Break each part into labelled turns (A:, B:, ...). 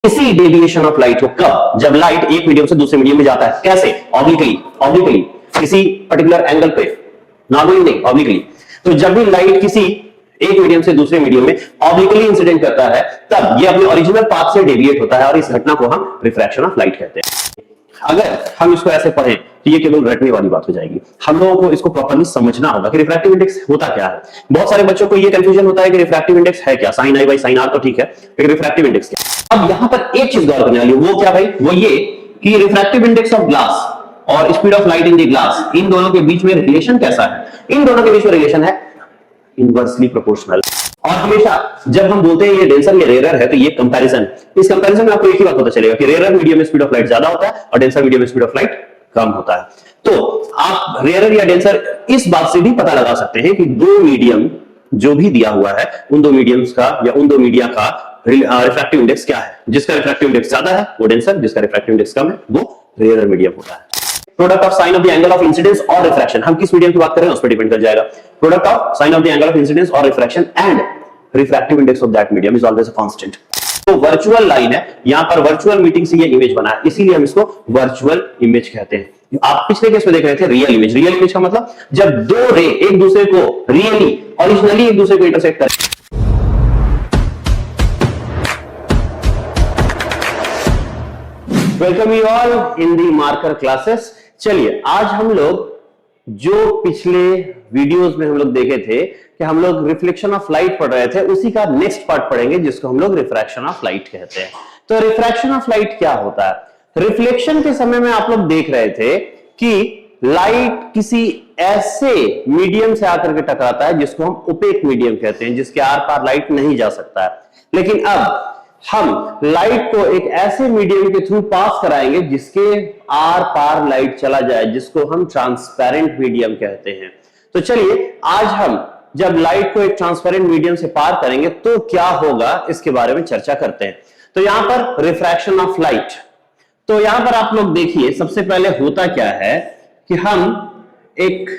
A: इसी deviation of light को कब, जब लाइट एक मीडियम से दूसरे मीडियम में जाता है। कैसे? ऑब्लिकली किसी पर्टिकुलर एंगल पे, नॉर्मली नहीं, ऑब्लिकली। तो जब भी लाइट किसी एक मीडियम से दूसरे मीडियम में ऑब्लिकली इंसिडेंट करता है, तब ये अपने ओरिजिनल पाथ से डेविएट होता है और इस घटना को हम रिफ्रैक्शन ऑफ लाइट कहते हैं। अगर हम इसको ऐसे पढ़ें तो ये केवल रटने वाली बात हो जाएगी। हम लोगों को इसको प्रॉपर्ली समझना होगा कि रिफ्रैक्टिव इंडेक्स होता क्या है। बहुत सारे बच्चों को ये कंफ्यूजन होता है कि रिफ्रैक्टिव इंडेक्स है क्या, sine I by sine R तो ठीक है, लेकिन रिफ्रैक्टिव इंडेक्स क्या। अब यहां पर एक चीज गौर करने वाली, वो क्या भाई, वो ये कि रिफ्रैक्टिव इंडेक्स ऑफ ग्लास और speed of light in the glass, इन दोनों के बीच में रिलेशन कैसा है। इन दोनों के बीच में रिलेशन है इनवर्सली प्रोपोर्शनल। और हमेशा जब हम बोलते हैं ये डेंसर या रेयर है, तो ये कंपैरिजन, इस कंपैरिजन में आपको एक ही बात पता चलेगा कि रेयर मीडियम में स्पीड ऑफ लाइट ज्यादा होता है और डेंसर मीडियम में स्पीड ऑफ लाइट कम होता है। तो आप रेयर या डेंसर इस बात से भी पता लगा सकते हैं कि दो मीडियम जो भी दिया हुआ है, उन दो मीडियम्स का या उन दो मीडिया का रिफ्रैक्टिव इंडेक्स क्या है। जिसका रिफ्रैक्टिव इंडेक्स ज्यादा है वो डेंसर, जिसका रिफ्रैक्टिव इंडेक्स कम है वो रेयर मीडियम होता है। Product of sine of the angle of incidence और रिफ्रैक्शन, हम किस मीडियम की बात कर रहे हैं उस पर डिपेंड कर जाएगा। Product of sine of the angle of incidence और refraction and refractive index of that medium is always a constant. तो वर्चुअल लाइन है, यहां पर वर्चुअल मीटिंग से ये इमेज बना है, इसीलिए हम इसको वर्चुअल इमेज कहते हैं। आप पिछले केस में देख रहे थे रियल इमेज। रियल इमेज का मतलब जब दो रे एक दूसरे को रियली ओरिजिनली एक दूसरे को इंटरसेक्ट करें। Welcome you all in the marker classes. चलिए आज हम लोग जो पिछले वीडियोस में हम लोग देखे थे कि हम लोग रिफ्लेक्शन ऑफ लाइट पढ़ रहे थे, उसी का नेक्स्ट पार्ट पढ़ेंगे जिसको हम लोग रिफ्रैक्शन ऑफ लाइट कहते हैं। तो रिफ्रैक्शन ऑफ लाइट क्या होता है? रिफ्लेक्शन के समय में आप लोग देख रहे थे कि लाइट किसी ऐसे मीडियम से आकर के टकराता है जिसको हम ओपेक मीडियम कहते हैं, जिसके आर पार लाइट नहीं जा सकता है। लेकिन अब हम लाइट को एक ऐसे मीडियम के थ्रू पास कराएंगे जिसके आर पार लाइट चला जाए, जिसको हम ट्रांसपेरेंट मीडियम कहते हैं। तो चलिए आज हम जब लाइट को एक ट्रांसपेरेंट मीडियम से पार करेंगे तो क्या होगा इसके बारे में चर्चा करते हैं। तो यहां पर रिफ्रैक्शन ऑफ लाइट, तो यहां पर आप लोग देखिए सबसे पहले होता क्या है कि हम एक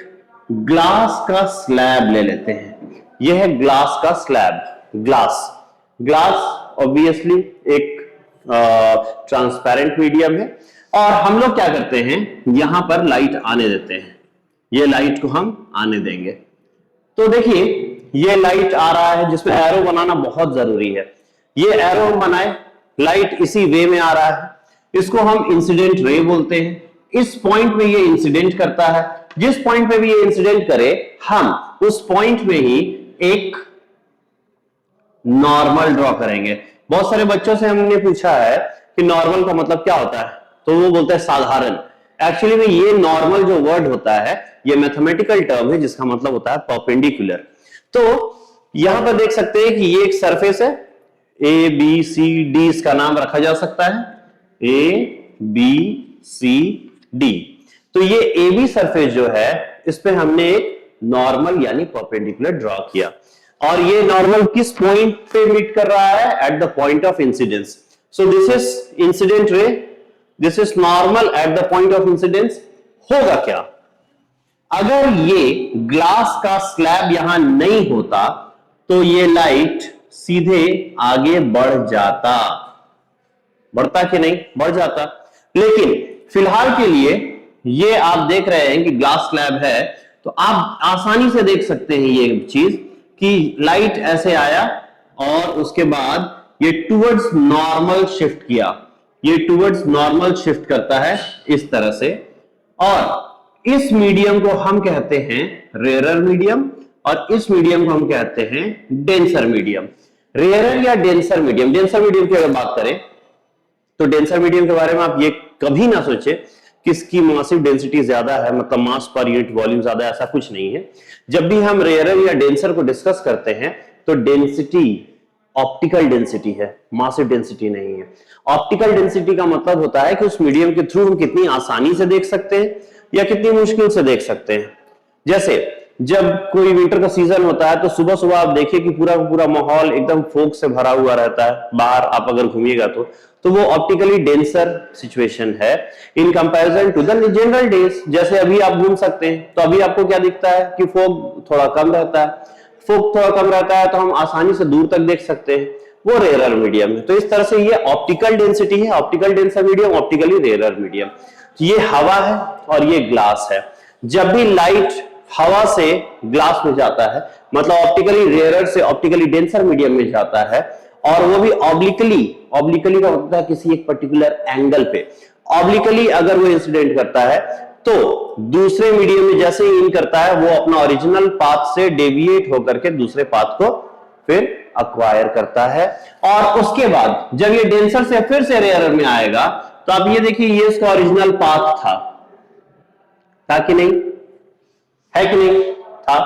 A: ग्लास का स्लैब ले लेते हैं। यह है ग्लास का स्लैब। ग्लास ऑब्वियसली एक ट्रांसपेरेंट मीडियम है और हम लोग क्या करते हैं, यहां पर लाइट आने देते हैं। ये लाइट को हम आने देंगे तो देखिए ये लाइट आ रहा है, जिसमें एरो बनाना बहुत जरूरी है। ये एरो बनाए, लाइट इसी वे में आ रहा है, इसको हम इंसिडेंट रे बोलते हैं। इस पॉइंट में ये इंसिडेंट करता है, जिस पॉइंट पे भी ये इंसिडेंट करे हम उस पॉइंट में ही एक नॉर्मल ड्रॉ करेंगे। बहुत सारे बच्चों से हमने पूछा है कि नॉर्मल का मतलब क्या होता है, तो वो बोलते हैं साधारण। एक्चुअली में ये नॉर्मल जो वर्ड होता है ये मैथमेटिकल टर्म है जिसका मतलब होता है परपेंडिकुलर। तो यहां पर देख सकते हैं कि ये एक सरफेस है, ए बी सी डी इसका नाम रखा जा सकता है, ए बी सी डी। तो ये ए बी सरफेस जो है इस पे हमने एक नॉर्मल यानी परपेंडिकुलर ड्रॉ किया और ये नॉर्मल किस पॉइंट पे मीट कर रहा है, eight the point of incidence. So this is incident ray, this is normal at the point of incidence. होगा क्या, अगर ये ग्लास का स्लैब यहां नहीं होता तो ये लाइट सीधे आगे बढ़ जाता, बढ़ता कि नहीं, बढ़ जाता। लेकिन फिलहाल के लिए ये आप देख रहे हैं कि ग्लास स्लैब है, तो आप आसानी से देख सकते हैं ये चीज कि लाइट ऐसे आया और उसके बाद ये टुवर्ड्स नॉर्मल शिफ्ट किया। ये टुवर्ड्स नॉर्मल शिफ्ट करता है इस तरह से, और इस मीडियम को हम कहते हैं रेयरर मीडियम और इस मीडियम को हम कहते हैं डेंसर मीडियम। रेयरर या डेंसर मीडियम, डेंसर मीडियम की अगर बात करें तो डेंसर मीडियम के बारे में आप ये कभी ना सोचे कि इसकी मासिव डेंसिटी ज्यादा है, मतलब मास पर यूनिट वॉल्यूम ज्यादा, ऐसा कुछ नहीं है। जब भी हम रेयरर या डेंसर को डिस्कस करते हैं तो डेंसिटी ऑप्टिकल डेंसिटी है, मासिव डेंसिटी नहीं है। ऑप्टिकल डेंसिटी का मतलब होता है कि उस मीडियम के थ्रू हम कितनी आसानी से देख सकते हैं या कितनी मुश्किल से देख सकते हैं। जैसे जब कोई विंटर का सीजन होता है तो सुबह सुबह आप देखिए कि पूरा पूरा माहौल एकदम फोग से भरा हुआ रहता है, बाहर आप अगर घूमिएगा तो वो ऑप्टिकली डेंसर सिचुएशन है in comparison to the general days. जैसे अभी आप घूम सकते हैं तो अभी आपको क्या दिखता है कि फोग थोड़ा कम रहता है। फोग थोड़ा कम रहता है तो हम आसानी से दूर तक देख सकते हैं। वो रेयरर मीडियम है। तो इस तरह से ये ऑप्टिकल डेंसिटी है, optical denser medium, optically rarer medium. तो ये हवा है और ये ग्लास है। जब भी लाइट हवा से ग्लास में जाता है, मतलब ऑप्टिकली रेयरर से ऑप्टिकली डेंसर मीडियम में जाता है, और वो भी ऑब्लिकली, ऑब्लिकली का मतलब है किसी एक पर्टिकुलर एंगल पे ऑब्लिकली अगर वो इंसिडेंट करता है, तो दूसरे मीडियम में जैसे ही इन करता है वो अपना ओरिजिनल पाथ से डेविएट होकर के दूसरे पाथ को फिर अक्वायर करता है। और उसके बाद जब ये डेंसर से फिर से रेयरर में आएगा, तो आप ये देखिए ये इसका ओरिजिनल पाथ था कि नहीं, है कि नहीं था।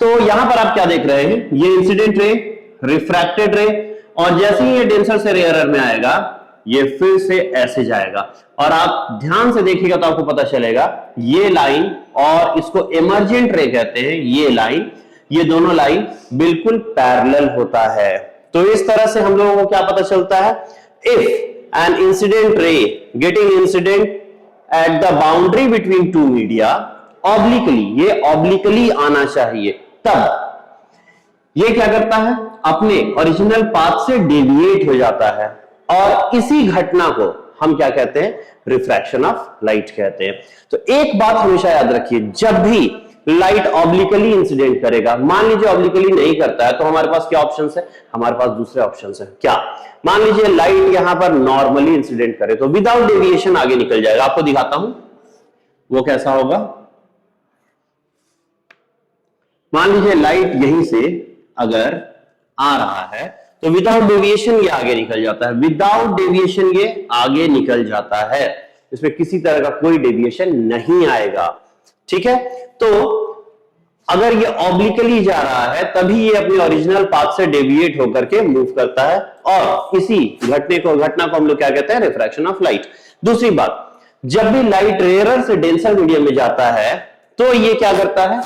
A: तो यहां पर आप क्या देख रहे हैं, ये इंसिडेंट रे, रिफ्रैक्टेड रे, और जैसे ही ये डेंसर से रेयरर में आएगा ये फिर से ऐसे जाएगा। और आप ध्यान से देखिएगा तो आपको पता चलेगा ये लाइन, और इसको इमर्जेंट रे कहते हैं, ये लाइन, ये दोनों लाइन बिल्कुल पैरेलल होता है। तो इस तरह से हम लोगों को क्या पता चलता है, if an incident ray getting incident at the boundary between two media obliquely, ये ऑब्लिकली आना चाहिए, तब ये क्या करता है, अपने ओरिजिनल पाथ से डेविएट हो जाता है, और इसी घटना को हम क्या कहते हैं, रिफ्रैक्शन ऑफ लाइट कहते हैं। तो एक बात हमेशा याद रखिए, जब भी लाइट ऑब्लिकली इंसिडेंट करेगा, मान लीजिए ऑब्लिकली नहीं करता है, तो हमारे पास क्या ऑप्शंस है, हमारे पास दूसरे ऑप्शंस है। क्या, मान लीजिए लाइट यहां पर नॉर्मली इंसिडेंट करे तो विदाउट डेविएशन आगे निकल जाएगा। आपको दिखाता हूं वो कैसा होगा। मान लीजिए लाइट यहीं से अगर आ रहा है तो विदाउट डेविएशन ये आगे निकल जाता है, विदाउट डेविएशन ये आगे निकल जाता है, इसमें किसी तरह का कोई डेविएशन नहीं आएगा। ठीक है, तो अगर ये ऑब्लिकली जा रहा है तभी ये अपने ओरिजिनल पाथ से डेविएट होकर के मूव करता है, और इसी घटना को हम लोग क्या कहते हैं, रिफ्रैक्शन ऑफ लाइट। दूसरी बात, जब भी लाइट रेयरर से डेंसर मीडियम में जाता है तो ये क्या करता है,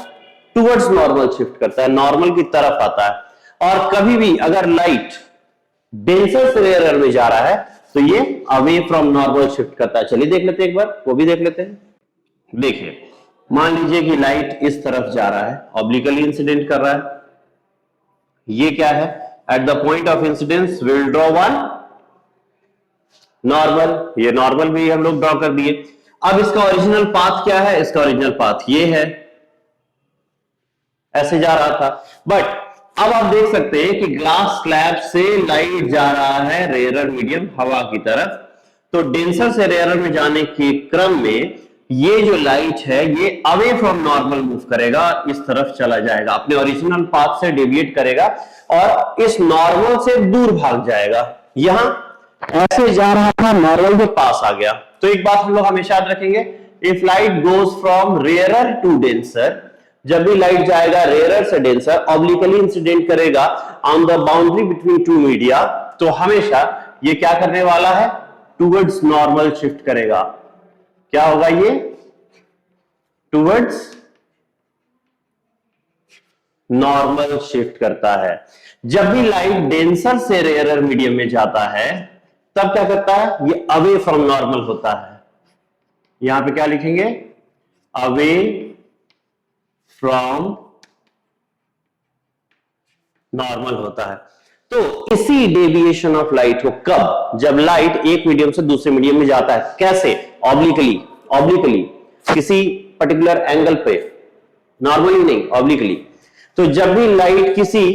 A: टुवर्ड्स नॉर्मल शिफ्ट करता है, नॉर्मल की तरफ आता है। और कभी भी अगर लाइट डेंसर से रेयरर में जा रहा है तो ये अवे फ्रॉम नॉर्मल शिफ्ट करता है। चलिए देख लेते हैं, एक बार वो भी देख लेते हैं। देखिए, मान लीजिए कि लाइट इस तरफ जा रहा है, ऑब्लिकली इंसिडेंट कर रहा है, ये क्या है, eight the point of incidence will draw one normal, ये नॉर्मल भी हम लोग ड्रॉ कर दिए। अब इसका ओरिजिनल पाथ क्या है, इसका ओरिजिनल पाथ ये है, ऐसे जा रहा था। बट अब आप देख सकते हैं कि ग्लास स्लैब से लाइट जा रहा है रेयरर मीडियम हवा की तरफ, तो डेंसर से रेयरर में जाने के क्रम में ये जो लाइट है ये अवे फ्रॉम नॉर्मल मूव करेगा, इस तरफ चला जाएगा, अपने ओरिजिनल पाथ से डेविएट करेगा और इस नॉर्मल से दूर भाग जाएगा। यहां ऐसे जा रहा था, नॉर्मल के पास आ गया। तो एक बात हम लोग हमेशा याद रखेंगे, if light goes from rarer to denser, जब भी लाइट जाएगा रेयरर से डेंसर, ऑब्लिकली इंसिडेंट करेगा on the boundary between two media, तो हमेशा ये क्या करने वाला है, टुवर्ड्स नॉर्मल शिफ्ट करेगा। क्या होगा ये, टुवर्ड्स नॉर्मल शिफ्ट करता है। जब भी लाइट डेंसर से रेयरर मीडियम में जाता है तब क्या करता है, ये अवे फ्रॉम नॉर्मल होता है। यहां पे क्या लिखेंगे, अवे फ्रॉम नॉर्मल होता है। तो इसी डेविएशन ऑफ लाइट को कब, जब लाइट एक मीडियम से दूसरे मीडियम में जाता है, कैसे, ऑब्लिकली किसी पर्टिकुलर एंगल पे, नॉर्मली नहीं, ऑब्लिकली। तो जब भी लाइट किसी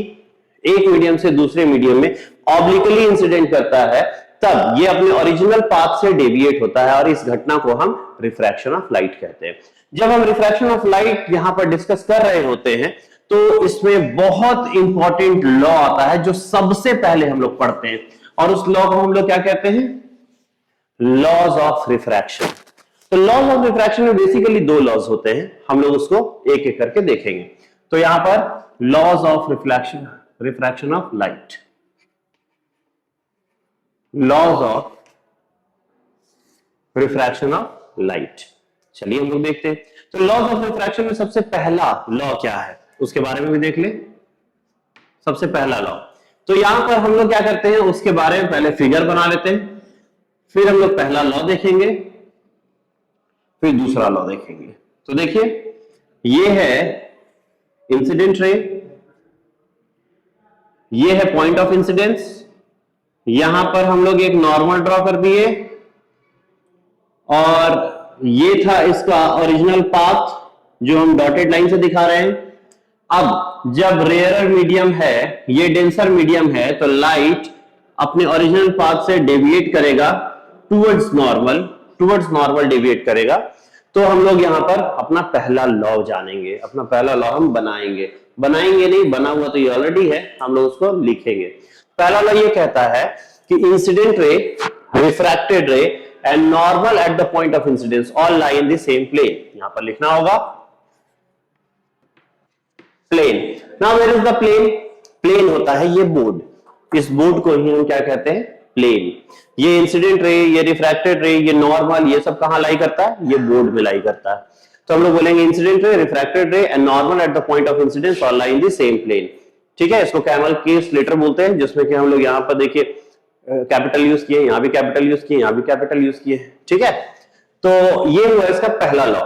A: एक मीडियम से दूसरे मीडियम में ऑब्लिकली इंसिडेंट करता है तब ये अपने ओरिजिनल पाथ से डेविएट होता है, और इस घटना को हम रिफ्रैक्शन ऑफ लाइट कहते हैं। जब हम रिफ्रैक्शन ऑफ लाइट यहां पर डिस्कस कर रहे होते हैं तो इसमें बहुत इंपॉर्टेंट लॉ आता है जो सबसे पहले हम लोग पढ़ते हैं, और उस लॉ को हम लोग क्या कहते हैं, लॉज ऑफ रिफ्रैक्शन। तो लॉज ऑफ रिफ्रैक्शन में बेसिकली दो लॉज होते हैं, हम लोग उसको एक एक करके देखेंगे। तो यहां पर laws of refraction of light, laws of refraction of light. चलिए हम लोग देखते हैं। तो लॉज ऑफ रिफ्रैक्शन में सबसे पहला लॉ क्या है उसके बारे में भी देख ले। सबसे पहला लॉ, तो यहां पर हम लोग क्या करते हैं, उसके बारे में पहले फिगर बना लेते हैं, फिर हम लोग पहला लॉ देखेंगे, फिर दूसरा लॉ देखेंगे। तो देखिए, ये है इंसिडेंट रे, ये है पॉइंट ऑफ इंसिडेंस, यहां पर हम लोग एक नॉर्मल ड्रॉ कर दिए और ये था इसका ओरिजिनल पाथ जो हम डॉटेड लाइन से दिखा रहे हैं। अब जब रेयरर मीडियम है, ये डेंसर मीडियम है, तो लाइट अपने ओरिजिनल पाथ से डेविएट करेगा टुवर्ड्स नॉर्मल डेविएट करेगा। तो हम लोग यहां पर अपना पहला लॉ जानेंगे, अपना पहला लॉ हम बनाएंगे नहीं, बना हुआ तो ये ऑलरेडी है, हम लोग उसको लिखेंगे। पहला लॉ ये कहता है कि incident ray, refracted ray and normal at the point of incidence all lie in the same plane. यहां पर लिखना होगा plane. Now where is the plane? Plane होता है ये बोर्ड, इस बोर्ड को ही हम क्या कहते हैं? प्लेन। ये इंसिडेंट रे, ये रिफ्रैक्टेड रे, ये नॉर्मल, ये सब कहां लाई करता है? ये बोर्ड में लाई करता है। तो हम लोग बोलेंगे incident ray, refracted ray and normal at the point of incidence all lie in the same plane. ठीक है, इसको कैमल केस लेटर बोलते हैं, जिसमें कि हम लोग यहां पर देखिए कैपिटल यूज किए, यहां भी कैपिटल यूज किए, यहां भी कैपिटल यूज किए। ठीक है, तो ये हुआ इसका पहला लॉ।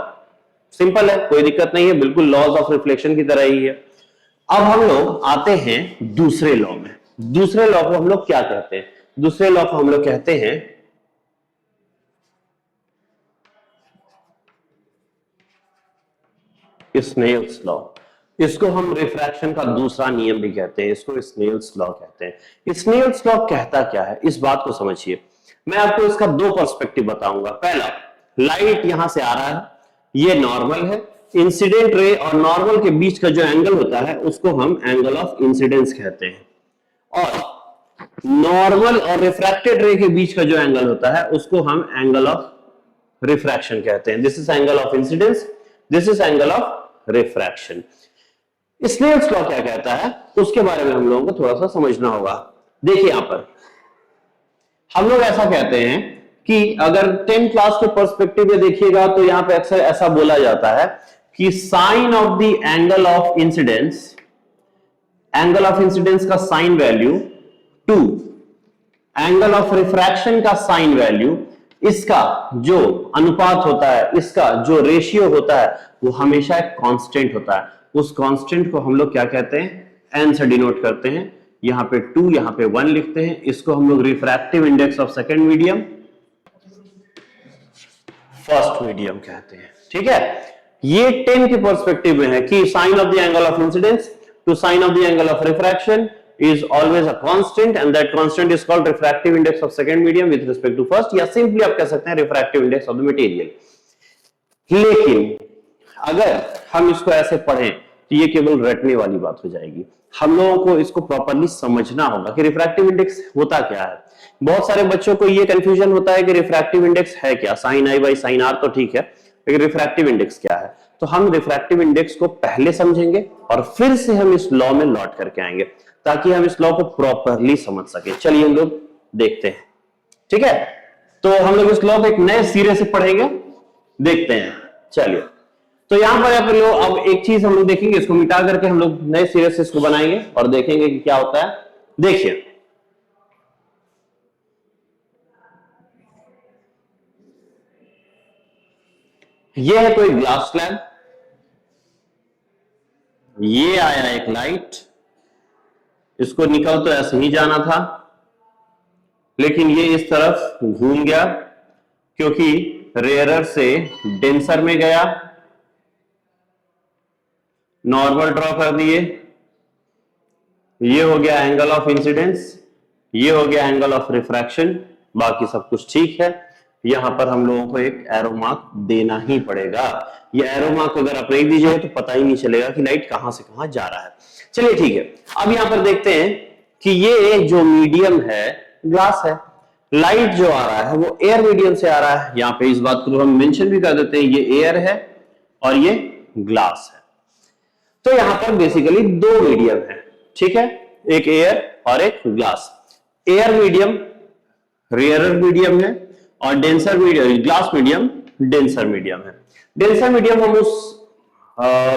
A: सिंपल है, कोई दिक्कत नहीं है, बिल्कुल लॉज ऑफ रिफ्लेक्शन की तरह ही है। अब हम लोग आते हैं दूसरे लॉ में। दूसरे लॉ को हम लोग क्या कहते हैं? दूसरे लॉ को हम लोग कहते हैं स्नेल्स लॉ। इसको हम रिफ्रैक्शन का दूसरा नियम भी कहते हैं, इसको स्नेल्स लॉ कहते हैं। स्नेल्स लॉ कहता क्या है, इस बात को समझिए। मैं आपको इसका दो पर्सपेक्टिव बताऊंगा। पहला, लाइट यहां से आ रहा है, ये नॉर्मल है, इंसिडेंट रे और नॉर्मल के बीच का जो एंगल होता है उसको हम एंगल ऑफ इंसिडेंस कहते हैं, और नॉर्मल और रिफ्रैक्टेड रे के बीच का जो एंगल होता है उसको हम एंगल ऑफ रिफ्रैक्शन कहते हैं। This is angle of incidence, this is angle of refraction. Snell's law क्या कहता है उसके बारे में हम लोगों को थोड़ा सा समझना होगा। देखिए यहां पर हम लोग ऐसा कहते हैं कि अगर 10th क्लास के पर्सपेक्टिव में देखिएगा तो यहां पे अक्सर ऐसा बोला जाता है कि sine of the angle of incidence, angle of incidence का sine value to angle of refraction का साइन वैल्यू, इसका जो अनुपात होता है, इसका जो रेशियो होता है वो हमेशा एक कांस्टेंट होता है। उस कांस्टेंट को हम लोग क्या कहते हैं? एन से डिनोट करते हैं। यहां पे 2, यहां पे 1 लिखते हैं। इसको हम लोग refractive index of second medium, first medium कहते हैं। ठीक है, ये 10 के पर्सपेक्टिव में है कि sine of the angle of incidence to sine of the angle of refraction is always a constant and that constant is called refractive index of second medium with respect to first, या simply आप कह सकते हैं refractive index of the material। लेकिन अगर हम इसको ऐसे पढ़ें तो ये केवल रटने वाली बात हो जाएगी। हम लोगों को इसको प्रॉपरली समझना होगा कि रिफ्रैक्टिव इंडेक्स होता क्या है। बहुत सारे बच्चों को ये कंफ्यूजन होता है कि रिफ्रैक्टिव इंडेक्स है क्या, sine I by sine R तो ठीक है, लेकिन रिफ्रैक्टिव इंडेक्स क्या है। तो हम रिफ्रैक्टिव इंडेक्स को पहले समझेंगे और फिर से हम इस लॉ में लौट करके आएंगे ताकि हम इस लॉ को प्रॉपरली समझ सके। चलिए हम लोग देखते हैं। ठीक है, तो हम लोग इस लॉ को एक नए सिरे से पढ़ेंगे, देखते हैं। चलिए, तो यहां पर लोग अब एक चीज हम लोग देखेंगे, इसको मिटा करके हम लोग नए सिरे से इसको बनाएंगे और देखेंगे कि क्या होता है। देखिए, यह है कोई ग्लास स्लैब, ये आया एक लाइट, इसको निकल तो ऐसे ही जाना था लेकिन ये इस तरफ घूम गया क्योंकि रेयरर से डेंसर में गया, नॉर्मल ड्रॉ कर दिए, ये हो गया एंगल ऑफ इंसिडेंस, ये हो गया एंगल ऑफ रिफ्रैक्शन, बाकी सब कुछ ठीक है। यहां पर हम लोगों को एक एरो मार्क देना ही पड़ेगा। ये एरो मार्क अगर आप नहीं दीजिए तो पता ही नहीं चलेगा कि लाइट कहां से कहां जा रहा है। चलिए ठीक है, अब यहां पर देखते हैं कि ये जो मीडियम है ग्लास है, लाइट जो आ रहा है वो एयर मीडियम से आ रहा है। यहां पे इस बात को हम मेंशन भी कर देते हैं, ये एयर है और ये ग्लास है। तो यहां पर बेसिकली दो मीडियम है, ठीक है, एक एयर और एक glass. Air medium rarer medium है और denser medium, glass medium denser medium है। डेंसर मीडियम हम उस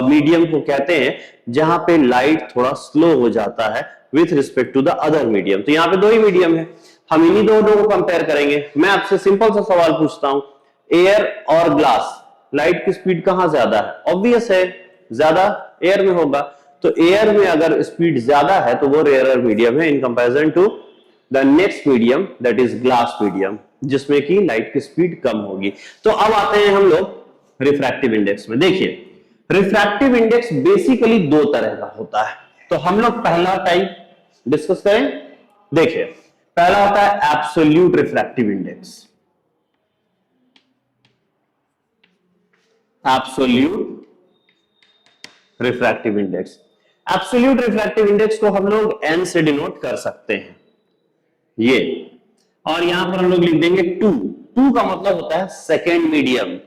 A: मीडियम को कहते हैं जहां पे लाइट थोड़ा स्लो हो जाता है with respect to the other medium. तो यहां पे दो ही मीडियम है, हम इन्हीं दोनों को कंपेयर करेंगे। मैं आपसे सिंपल सा सवाल पूछता हूं, एयर और ग्लास, लाइट की स्पीड कहां ज्यादा है? ऑब्वियस है ज्यादा एयर में होगा। तो एयर में अगर स्पीड ज्यादा है तो वो रेयरर मीडियम है in comparison to the next medium that is glass medium, जिसमें कि लाइट की स्पीड कम होगी। तो अब आते हैं हम लोग रिफ्रैक्टिव इंडेक्स में। देखिए रिफ्रैक्टिव इंडेक्स बेसिकली दो तरह का होता है, तो हम लोग पहला टाइप डिस्कस करें। देखिए पहला होता है absolute refractive index. Absolute refractive index, absolute refractive index को हम लोग एन से डिनोट कर सकते हैं ये, और यहां पर हम लोग लिख देंगे 2। 2 का मतलब होता है सेकेंड मीडियम,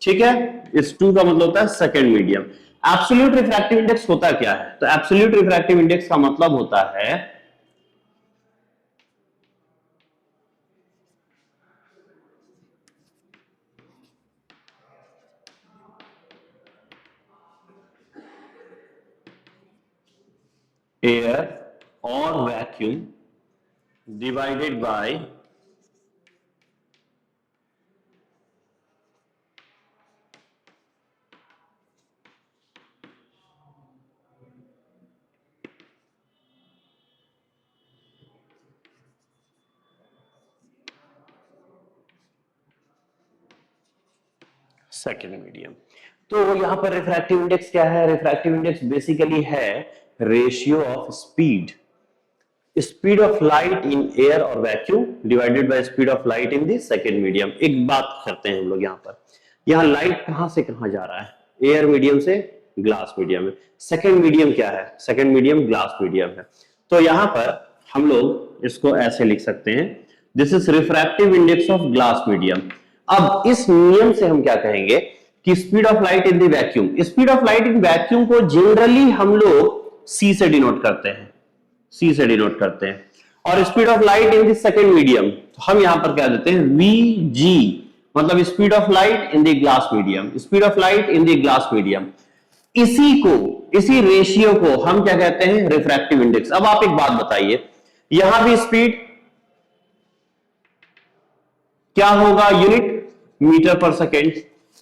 A: ठीक है, इस 2 का मतलब होता है second medium. Absolute refractive index होता क्या है? तो एब्सोल्यूट रिफ्रैक्टिव इंडेक्स का मतलब होता है एयर और vacuum divided by second medium. तो यहां पर रिफ्रैक्टिव इंडेक्स क्या है? रिफ्रैक्टिव इंडेक्स बेसिकली है ratio of speed of light in air और vacuum divided by speed of light in the second medium. एक बात करते हैं हम लोग यहां पर, यहां लाइट कहां से कहां जा रहा है? एयर मीडियम से ग्लास मीडियम में। सेकेंड मीडियम क्या है? सेकेंड मीडियम ग्लास मीडियम है। तो यहां पर हम लोग इसको ऐसे लिख सकते हैं, this is refractive index of glass medium. अब इस नियम से हम क्या कहेंगे कि speed of light in the vacuum, speed of light in vacuum को जनरली हम लोग सी से डिनोट करते हैं, सी से डिनोट करते हैं। और speed of light in the second medium तो हम यहां पर क्या देते हैं? वीजी, मतलब speed of light in the glass medium, speed of light in the glass medium. इसी रेशियो को हम क्या कहते हैं? Refractive index. अब आप एक बात बताइए, यहां भी स्पीड क्या होगा? यूनिट मीटर पर सेकेंड।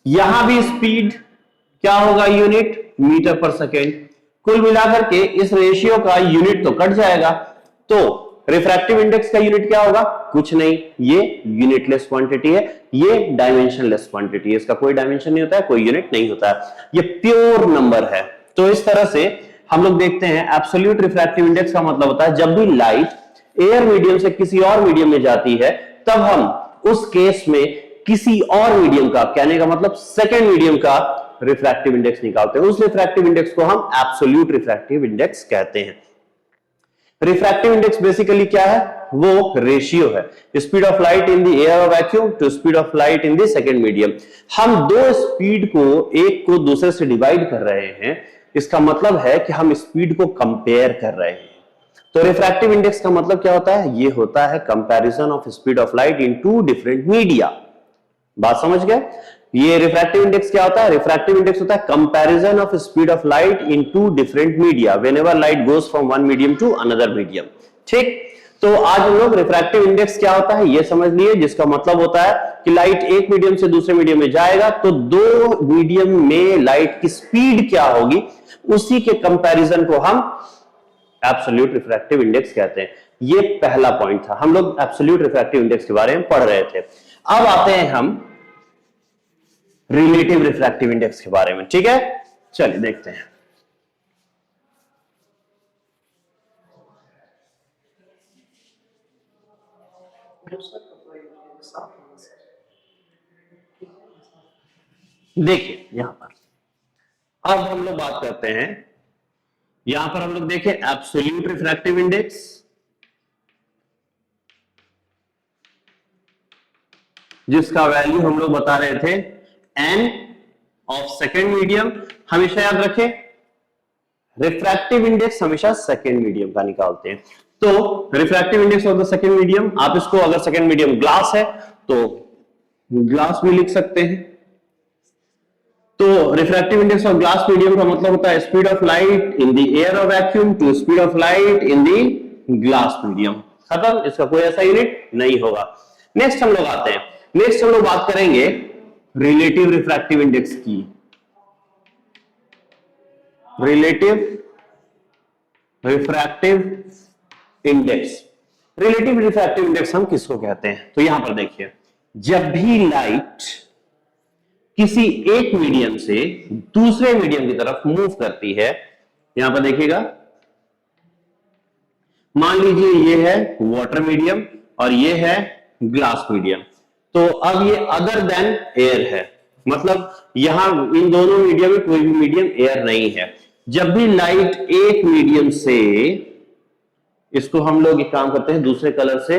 A: यहां भी स्पीड क्या होगा? यूनिट मीटर पर सेकेंड। कुल मिलाकर के इस रेशियो का यूनिट तो कट जाएगा, तो रिफ्रैक्टिव इंडेक्स का यूनिट क्या होगा? कुछ नहीं, ये यूनिटलेस क्वांटिटी है, ये डायमेंशनलेस क्वांटिटी है, इसका कोई डायमेंशन नहीं होता है, कोई यूनिट नहीं होता है, ये प्योर नंबर है। तो इस तरह से हम लोग देखते हैं एब्सोल्यूट रिफ्रैक्टिव इंडेक्स का मतलब होता है जब भी लाइट एयर मीडियम से किसी और मीडियम में जाती है, तब हम उस केस में किसी और मीडियम का, कहने का मतलब सेकेंड मीडियम का रिफ्रैक्टिव इंडेक्स निकालते हैं। उस रिफ्रैक्टिव इंडेक्स को हम एब्सोल्यूट रिफ्रैक्टिव इंडेक्स कहते हैं। रिफ्रैक्टिव इंडेक्स बेसिकली क्या है? वो रेशियो है speed of light in the air और vacuum to speed of light in the second medium. हम दो स्पीड को, एक को दूसरे से डिवाइड कर रहे हैं, इसका मतलब है कि हम स्पीड को कंपेयर कर रहे हैं। तो रिफ्रैक्टिव इंडेक्स का मतलब क्या होता है? ये होता है comparison of speed of light in two different media. बात समझ गए? ये रिफ्रैक्टिव इंडेक्स क्या होता है? रिफ्रैक्टिव इंडेक्स होता है comparison of speed of light in two different media whenever light goes from one medium to another medium. ठीक, तो आज हम लोग रिफ्रैक्टिव इंडेक्स क्या होता है ये समझ लिए, जिसका मतलब होता है कि लाइट एक मीडियम से दूसरे मीडियम में जाएगा तो दो मीडियम में लाइट की स्पीड क्या होगी, उसी के कंपैरिजन को हम एब्सोल्यूट रिफ्रैक्टिव इंडेक्स कहते हैं। ये पहला पॉइंट था, हम लोग एब्सोल्यूट रिफ्रैक्टिव इंडेक्स के बारे में पढ़ रहे थे। अब आते हैं हम रिलेटिव रिफ्रैक्टिव इंडेक्स के बारे में। ठीक है, चलिए देखते हैं। देखिए यहां पर अब हम लोग बात करते हैं, यहां पर हम लोग देखें एब्सोल्यूट रिफ्रैक्टिव इंडेक्स, जिसका वैल्यू हम लोग बता रहे थे n ऑफ सेकेंड मीडियम। हमेशा याद रखें रिफ्रैक्टिव इंडेक्स हमेशा सेकेंड मीडियम का निकालते हैं। तो refractive index of the second medium, आप इसको अगर सेकेंड मीडियम ग्लास है तो ग्लास भी लिख सकते हैं। तो refractive index of glass medium का मतलब होता है speed of light in the air और vacuum to speed of light in the glass medium. खत्म, इसका कोई ऐसा यूनिट नहीं होगा। नेक्स्ट हम लोग आते हैं, नेक्स्ट हम लोग बात करेंगे रिलेटिव रिफ्रैक्टिव इंडेक्स की। Relative refractive index, relative refractive index हम किसको कहते हैं? तो यहां पर देखिए, जब भी लाइट किसी एक मीडियम से दूसरे मीडियम की तरफ मूव करती है, यहां पर देखिएगा, मान लीजिए ये है वाटर मीडियम और ये है ग्लास मीडियम, तो अब ये अदर देन एयर है, मतलब यहां इन दोनों मीडियम में कोई भी मीडियम एयर नहीं है। जब भी लाइट एक मीडियम से, इसको हम लोग एक काम करते हैं, दूसरे कलर से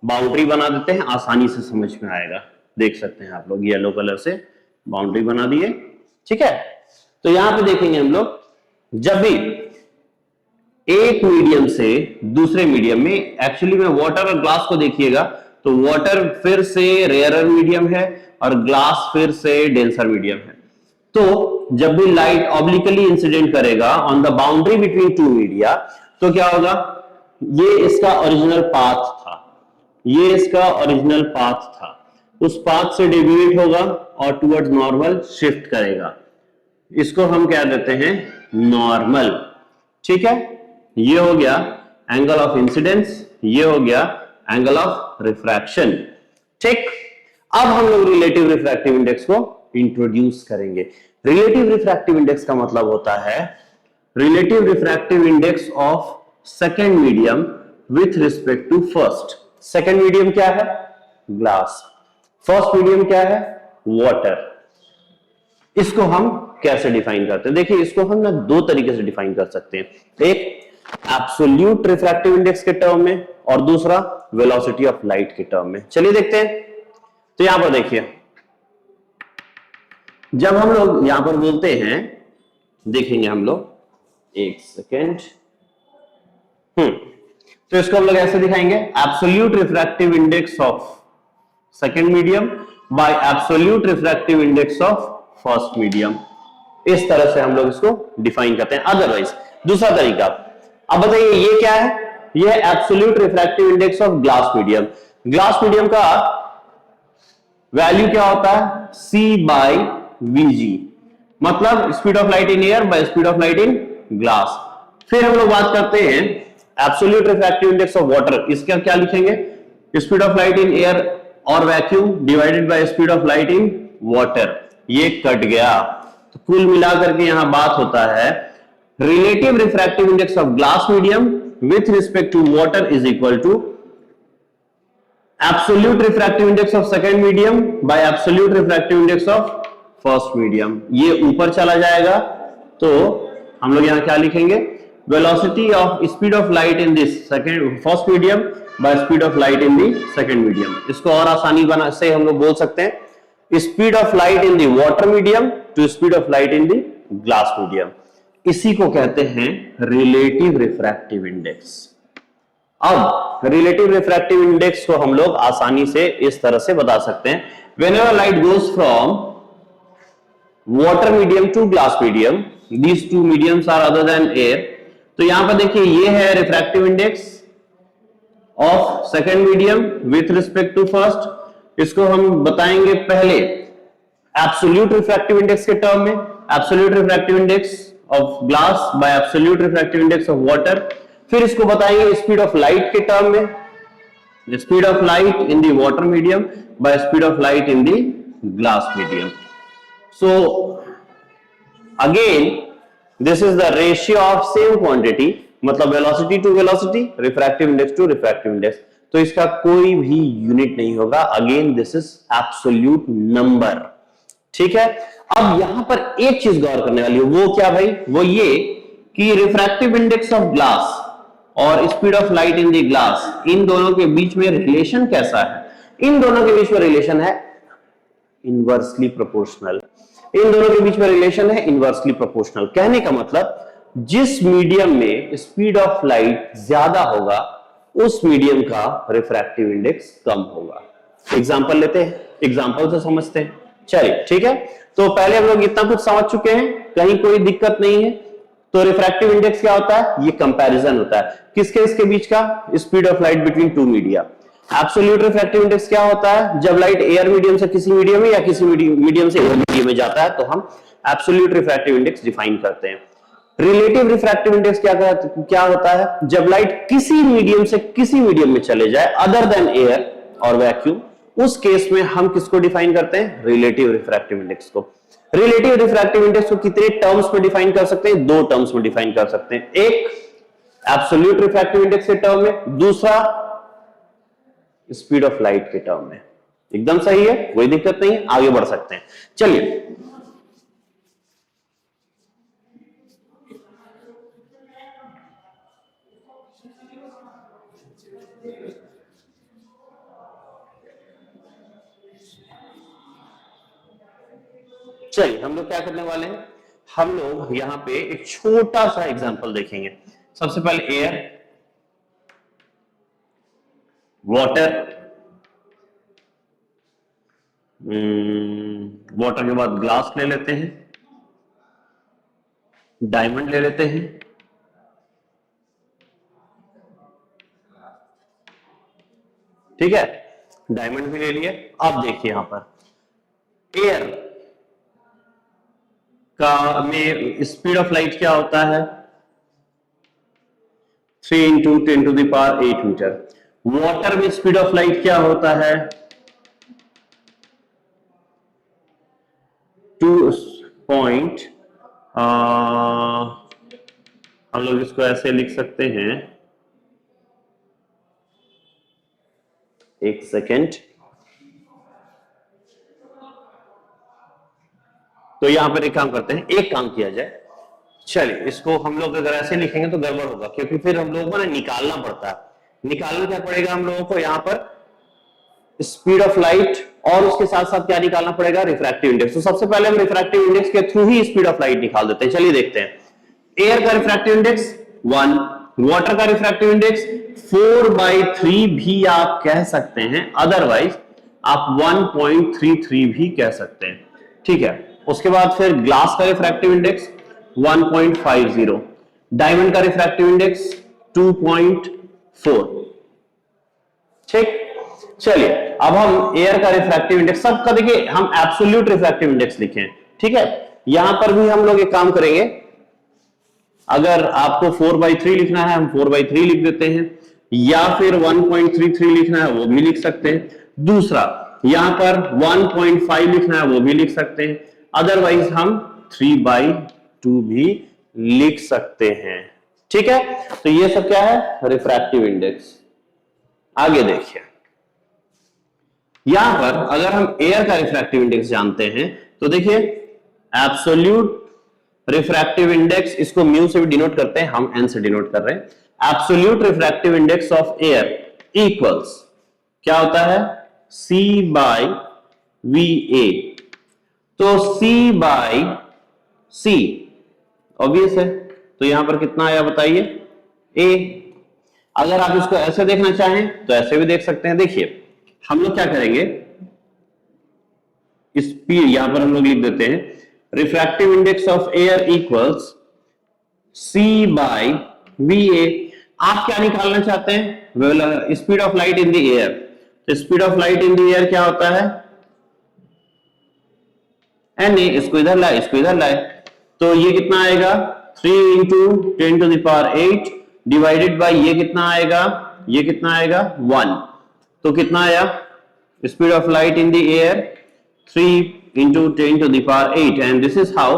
A: बाउंड्री बना देते हैं, आसानी से समझ में आएगा। देख सकते हैं आप लोग, येलो कलर से बाउंड्री बना दिए, ठीक है। तो यहां पे देखेंगे हम लोग, जब भी एक मीडियम से दूसरे मीडियम में, एक्चुअली में वाटर और ग्लास को देखिएगा, तो वाटर फिर से रेयरर मीडियम है और ग्लास फिर से डेंसर मीडियम है। तो जब भी लाइट ऑब्लिकली इंसिडेंट करेगा on the boundary between two media, तो क्या होगा, ये इसका ओरिजिनल पाथ था, ये इसका ओरिजिनल पाथ था, उस पाथ से डेविएट होगा और टुवर्ड्स नॉर्मल शिफ्ट करेगा, इसको हम क्या देते हैं, नॉर्मल, ठीक है। ये हो गया एंगल ऑफ इंसिडेंस, ये हो गया एंगल ऑफ रिफ्रैक्शन, ठीक। अब हम लोग रिलेटिव रिफ्रैक्टिव इंडेक्स को इंट्रोड्यूस करेंगे। रिलेटिव रिफ्रैक्टिव इंडेक्स का मतलब होता है relative refractive index of second medium with respect to first. Second medium क्या है, ग्लास, फर्स्ट मीडियम क्या है, वाटर। इसको हम कैसे डिफाइन करते हैं? देखिए, इसको हम ना दो तरीके से डिफाइन कर सकते हैं, एक एब्सोल्यूट रिफ्रैक्टिव इंडेक्स के टर्म में और दूसरा वेलोसिटी ऑफ लाइट के टर्म में। चलिए देखते हैं। तो यहां पर देखिए, जब हम लोग यहां पर बोलते हैं, देखेंगे हम लोग, एक सेकेंड, तो इसको हम लोग ऐसे दिखाएंगे, absolute refractive index of second medium by absolute refractive index of first medium. इस तरह से हम लोग इसको डिफाइन करते हैं। अदरवाइज दूसरा तरीका, अब बताइए ये क्या है, ये है absolute refractive index of glass medium. Glass medium का वैल्यू क्या होता है, C/Vg, मतलब speed of light in air by speed of light in glass. फिर हम लोग बात करते हैं absolute refractive index of water, इसका क्या लिखेंगे, speed of light in air और vacuum divided by speed of light in water. ये कट गया, तो कुल मिलाकर के यहां बात होता है relative refractive index of glass medium with respect to water is equal to absolute refractive index of second medium by absolute refractive index of first medium. ये ऊपर चला जाएगा, तो हम लोग यहां क्या लिखेंगे, velocity of speed of light in this second first medium by speed of light in the second medium. इसको और आसानी बना से हम लोग बोल सकते हैं speed of light in the water medium to speed of light in the glass medium. इसी को कहते हैं रिलेटिव रिफ्रैक्टिव इंडेक्स। अब रिलेटिव रिफ्रैक्टिव इंडेक्स को हम लोग आसानी से इस तरह से बता सकते हैं, whenever light goes from water medium to glass medium, these two mediums are other than air. तो यहां पर देखिए, ये है refractive index of second medium with respect to first. इसको हम बताएंगे पहले एब्सोल्यूट रिफ्रैक्टिव इंडेक्स के टर्म में, absolute refractive index of glass by absolute refractive index of water. फिर इसको बताएंगे स्पीड ऑफ लाइट के टर्म में, speed of light in the water medium by speed of light in the glass medium. So again this is the ratio of same quantity, मतलब velocity to velocity, refractive index to refractive index. तो इसका कोई भी unit नहीं होगा, again this is absolute number, ठीक है। अब यहां पर एक चीज गौर करने वाली है, वो क्या भाई, वो ये कि रिफ्रैक्टिव इंडेक्स ऑफ ग्लास और speed of light in the glass, इन दोनों के बीच में रिलेशन कैसा है। इन दोनों के बीच में रिलेशन है इनवर्सली प्रोपोर्शनल। इन दोनों के बीच में रिलेशन है इनवर्सली प्रोपोर्शनल। कहने का मतलब जिस मीडियम में स्पीड ऑफ लाइट ज्यादा होगा उस मीडियम का रिफ्रैक्टिव इंडेक्स कम होगा। एग्जांपल लेते हैं, एग्जांपल से समझते हैं। चलिए ठीक है, तो पहले हम लोग इतना कुछ समझ चुके हैं, कहीं कोई दिक्कत नहीं है। तो रिफ्रैक्टिव इंडेक्स क्या होता है, ये कंपैरिजन होता है किसके इसके बीच का, speed of light between two media. Absolute refractive index क्या होता है, जब लाइट एयर मीडियम से किसी मीडियम में या किसी मीडियम से एयर मीडियम में जाता है तो हम एब्सोल्यूट रिफ्रैक्टिव इंडेक्स डिफाइन करते हैं। रिलेटिव रिफ्रैक्टिव इंडेक्स क्या होता है? जब लाइट किसी मीडियम से किसी मीडियम में चले जाए अदर देन एयर और वैक्यूम, उस केस में हम किसको डिफाइन करते हैं? रिलेटिव रिफ्रैक्टिव इंडेक्स को। रिलेटिव रिफ्रैक्टिव इंडेक्स को कितने टर्म्स में डिफाइन कर सकते हैं? दो टर्म्स में डिफाइन कर सकते हैं। एक एब्सोल्यूट रिफ्रैक्टिव इंडेक्स के टर्म में, दूसरा स्पीड ऑफ लाइट के टर्म में। एकदम सही है, कोई दिक्कत नहीं है, आगे बढ़ सकते हैं। चलिए हम लोग क्या करने वाले हैं? हम लोग यहां पे एक छोटा सा एग्जांपल देखेंगे। सबसे पहले एयर, वाटर, वाटर के बाद ग्लास ले लेते हैं, डायमंड ले लेते हैं, ठीक है, डायमंड भी ले लिए। अब देखिए यहां पर एयर का में स्पीड ऑफ लाइट क्या होता है? 3 into 10 to the power 8 metre. Water में स्पीड ऑफ लाइट क्या होता है? 2 पॉइंट, हम लोग इसको ऐसे लिख सकते हैं, एक सेकेंड। तो यहां पर एक काम करते हैं, एक काम किया जाए, चलिए इसको हम लोग अगर ऐसे लिखेंगे तो गड़बड़ होगा, क्योंकि फिर हम लोगों को ना निकालना पड़ता है। निकालना क्या पड़ेगा हम लोगों को? यहां पर स्पीड ऑफ लाइट और उसके साथ साथ क्या निकालना पड़ेगा? Refractive index. तो सबसे पहले हम रिफ्रैक्टिव इंडेक्स के through he speed of light निकाल देते हैं। चलिए देखते हैं। एयर का रिफ्रैक्टिव इंडेक्स 1, वाटर का रिफ्रैक्टिव इंडेक्स 4/3 भी आप कह सकते हैं, अदरवाइज आप 1.33 भी कह सकते हैं, ठीक है। उसके बाद फिर ग्लास का रिफ्रैक्टिव इंडेक्स 1.50, डायमंड का रिफ्रैक्टिव इंडेक्स 2.4, ठीक। चलिए अब हम एयर का रिफ्रैक्टिव इंडेक्स, सबका देखिए हम एब्सोल्यूट रिफ्रैक्टिव इंडेक्स लिखे, ठीक है। यहां पर भी हम लोग एक काम करेंगे, अगर आपको 4/3 लिखना है हम 4/3 लिख देते हैं, या फिर 1.33 लिखना है वो भी लिख सकते हैं। दूसरा यहां पर 1.5 लिखना है वो भी लिख सकते हैं, अदरवाइज हम 3/2 भी लिख सकते हैं, ठीक है। तो ये सब क्या है? Refractive index. आगे देखिए, यहां पर अगर हम एयर का रिफ्रैक्टिव इंडेक्स जानते हैं तो देखिए एब्सोल्यूट रिफ्रैक्टिव इंडेक्स, इसको म्यू से भी डिनोट करते हैं, हम एन से डिनोट कर रहे हैं। Absolute refractive index of air equals क्या होता है? C/VA। तो C/C ऑब्वियस है, तो यहां पर कितना आया बताइए? A। अगर आप इसको ऐसे देखना चाहें तो ऐसे भी देख सकते हैं। देखिए हम लोग क्या करेंगे, स्पीड यहां पर हम लोग लिख देते हैं, refractive index of air equals C/VA। आप क्या निकालना चाहते हैं? Speed of light in the air. तो speed of light in the air क्या होता है? Na। इसको इधर लाए, इसको इधर लाए, तो ये कितना आएगा? 3 into 10 to the power 8 divided by ये कितना आएगा? ये कितना आएगा? 1। तो कितना आया? Speed of light in the air 3 into 10 to the power 8, and this is how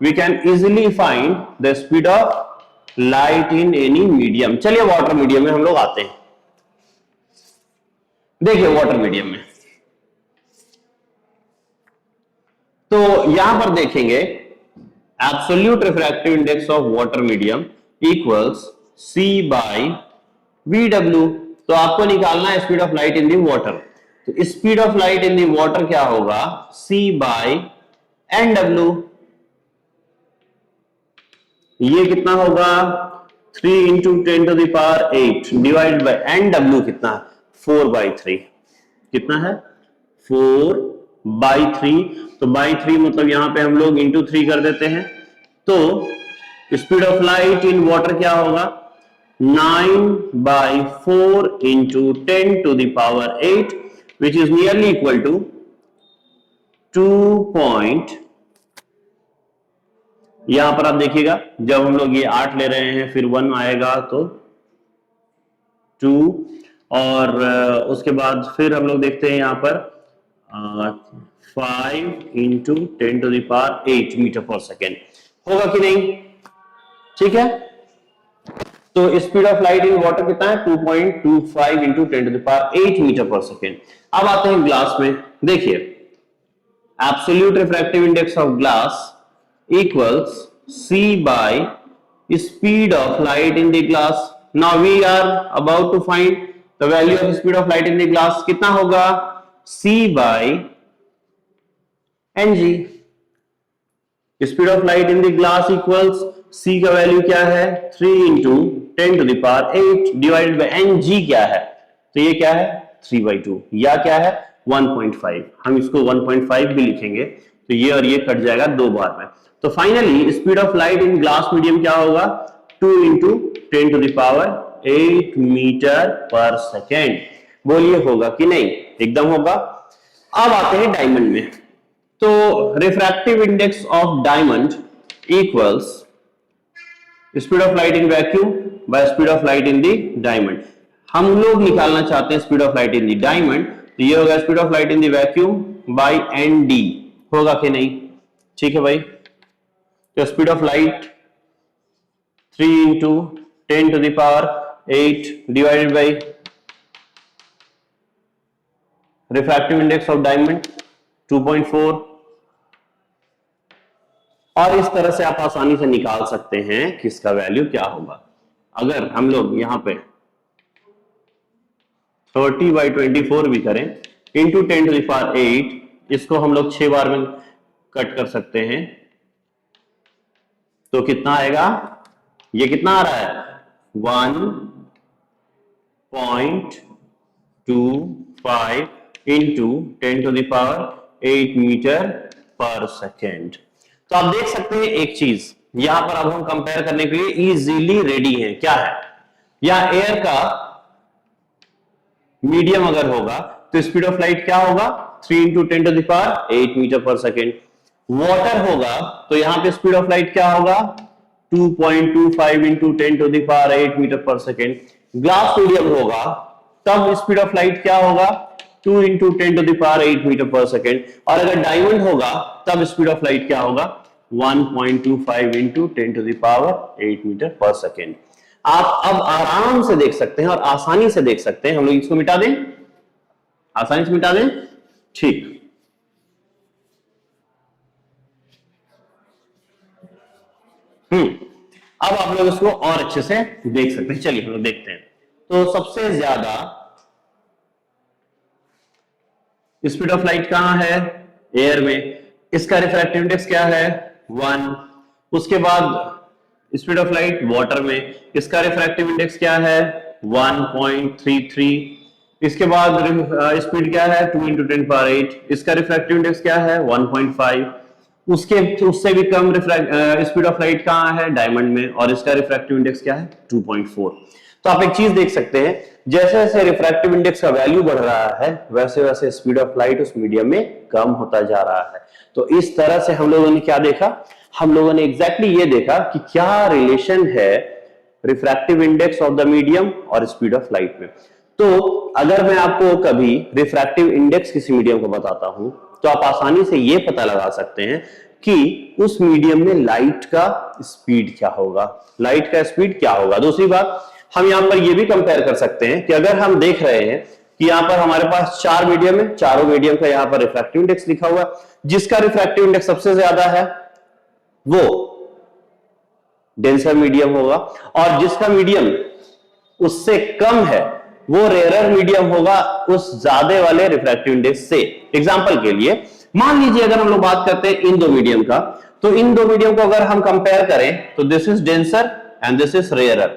A: we can easily find the speed of light in any medium। चलिए वाटर मीडियम में हम लोग आते हैं। देखिए वाटर मीडियम में तो यहां पर देखेंगे absolute refractive index of water medium equals C/VW। तो आपको निकालना है speed of light in the water. तो speed of light in the water क्या होगा? C/NW। ये कितना होगा? 3 into 10 to the power 8 divided by NW कितना? 4/3। कितना है? 4/3। तो बाई 3 मतलब यहां पे हम लोग इंटू 3 कर देते हैं। तो speed of light in water क्या होगा? 9/4 into 10 to the power 8 which is nearly equal to 2.3 यहां पर आप देखिएगा जब हम लोग ये 8 ले रहे हैं फिर 1 आएगा तो 2 और उसके बाद फिर हम लोग देखते हैं यहां पर 5 इंटू 10⁸ मीटर पर सेकेंड होगा कि नहीं? ठीक है, तो speed of light in water कितना है 2.25 इंटू 10⁸ मीटर पर सेकेंड। अब आते हैं ग्लास में, देखिए absolute refractive index of glass equals C by speed of light in the glass. Now we are about to find the value of speed of light in the glass. कितना होगा? C by ng. Speed of light in the glass equals C का value क्या है 3 into 10⁸ divided by ng क्या है? तो ये क्या है 3/2 या क्या है 1.5। हम इसको 1.5 भी लिखेंगे तो ये और ये कट जाएगा 2 बार में। तो finally speed of light in glass medium क्या होगा 2 इंटू 10⁸ मीटर पर सेकेंड। बोलिए होगा कि नहीं? एकदम होगा। अब आते हैं डायमंड में, तो refractive index of diamond equals speed of light in vacuum by speed of light in the diamond. हम लोग निकालना चाहते हैं speed of light in the diamond, तो ये होगा speed of light in the vacuum by ND। होगा कि नहीं? ठीक है भाई, तो speed of light 3 into 10⁸ divided by refractive index of diamond 2.4, और इस तरह से आप आसानी से निकाल सकते हैं कि इसका वैल्यू क्या होगा। अगर हम लोग यहां पे 30/24 भी करें इंटू 10⁸, इसको हम लोग 6 बार में कट कर सकते हैं, तो कितना आएगा? ये कितना आ रहा है 1.25 इंटू 10⁸ मीटर पर सेकेंड। तो आप देख सकते हैं एक चीज यहां पर अब हम कंपेयर करने के लिए इजीली रेडी हैं। क्या है? या एयर का मीडियम अगर होगा तो स्पीड ऑफ लाइट क्या होगा 3 इंटू 10⁸ मीटर पर सेकेंड। वाटर होगा तो यहां पे स्पीड ऑफ लाइट क्या होगा 2.25 इंटू 10⁸ मीटर पर सेकेंड। ग्लास मीडियम होगा तब स्पीड ऑफ लाइट क्या होगा 2 इंटू 10⁸ मीटर पर सेकेंड। और अगर डायमंड होगा तब स्पीड ऑफ लाइट क्या होगा 1.25 इंटू 10⁸ मीटर पर सेकेंड। आप अब आराम से देख सकते हैं और आसानी से देख सकते हैं। हम लोग इसको मिटा दें, आसानी से मिटा दें, ठीक। अब आप लोग इसको और अच्छे से देख सकते हैं। चलिए हम लोग देखते हैं। तो सबसे ज्यादा स्पीड ऑफ लाइट कहां है? एयर में। इसका रिफ्रैक्टिव इंडेक्स क्या है 1। उसके बाद स्पीड ऑफ लाइट वाटर में, इसका रिफ्रैक्टिव इंडेक्स क्या है 1.33। इसके बाद स्पीड क्या है 2 इंटू 10⁸, इसका रिफ्रैक्टिव इंडेक्स क्या है 1.5। उससे भी कम स्पीड ऑफ लाइट कहां है डायमंड में, और इसका रिफ्रैक्टिव इंडेक्स क्या है 2.4। तो आप एक चीज देख सकते हैं, जैसे जैसे रिफ्रैक्टिव इंडेक्स का वैल्यू बढ़ रहा है वैसे वैसे स्पीड ऑफ लाइट उस मीडियम में कम होता जा रहा है। तो इस तरह से हम लोगों ने क्या देखा? हम लोगों ने एग्जैक्टली ये देखा कि क्या रिलेशन है refractive index of the medium और स्पीड ऑफ लाइट में। तो अगर मैं आपको कभी रिफ्रैक्टिव इंडेक्स किसी मीडियम को बताता हूं तो आप आसानी से यह पता लगा सकते हैं कि उस मीडियम में लाइट का स्पीड क्या होगा, लाइट का स्पीड क्या होगा। दूसरी बात, हम यहां पर यह भी कंपेयर कर सकते हैं कि अगर हम देख रहे हैं कि यहां पर हमारे पास 4 मीडियम है, चारों मीडियम का यहां पर रिफ्रैक्टिव इंडेक्स लिखा हुआ है, जिसका रिफ्रैक्टिव इंडेक्स सबसे ज्यादा है वो डेंसर मीडियम होगा, और जिसका मीडियम उससे कम है वो रेयरर मीडियम होगा उस ज्यादा वाले रिफ्रैक्टिव इंडेक्स से। एग्जांपल के लिए मान लीजिए अगर हम लोग बात करते हैं इन दो मीडियम का, तो इन दो मीडियम को अगर हम कंपेयर करें तो this is denser and this is rarer.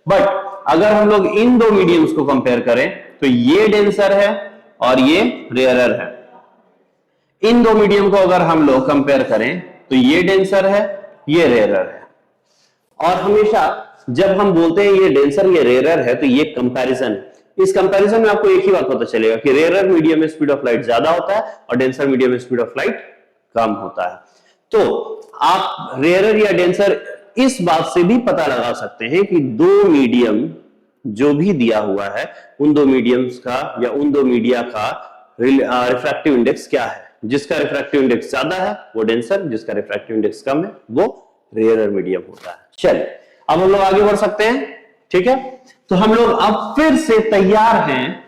A: But अगर हम लोग इन दो मीडियम्स को कंपेयर करें तो ये डेंसर है और ये रेयरर है। इन दो मीडियम को अगर हम लोग कंपेयर करें तो ये डेंसर है, ये रेयरर है। और हमेशा जब हम बोलते हैं ये डेंसर ये रेयरर है तो ये कंपैरिजन है। इस कंपैरिजन में आपको एक ही बात पता चलेगा कि रेयरर मीडियम में स्पीड ऑफ लाइट ज्यादा होता है और डेंसर मीडियम में स्पीड ऑफ लाइट कम होता है। तो आप रेयरर या डेंसर इस बात से भी पता लगा सकते हैं कि दो मीडियम जो भी दिया हुआ है उन दो मीडियम्स का या उन दो मीडिया का रिफ्रैक्टिव इंडेक्स क्या है। जिसका रिफ्रैक्टिव इंडेक्स ज्यादा है वो डेंसर, जिसका रिफ्रैक्टिव इंडेक्स कम है वो रेयरर मीडियम होता है। चलिए अब हम लोग आगे बढ़ सकते हैं, ठीक है। तो हम लोग अब फिर से तैयार हैं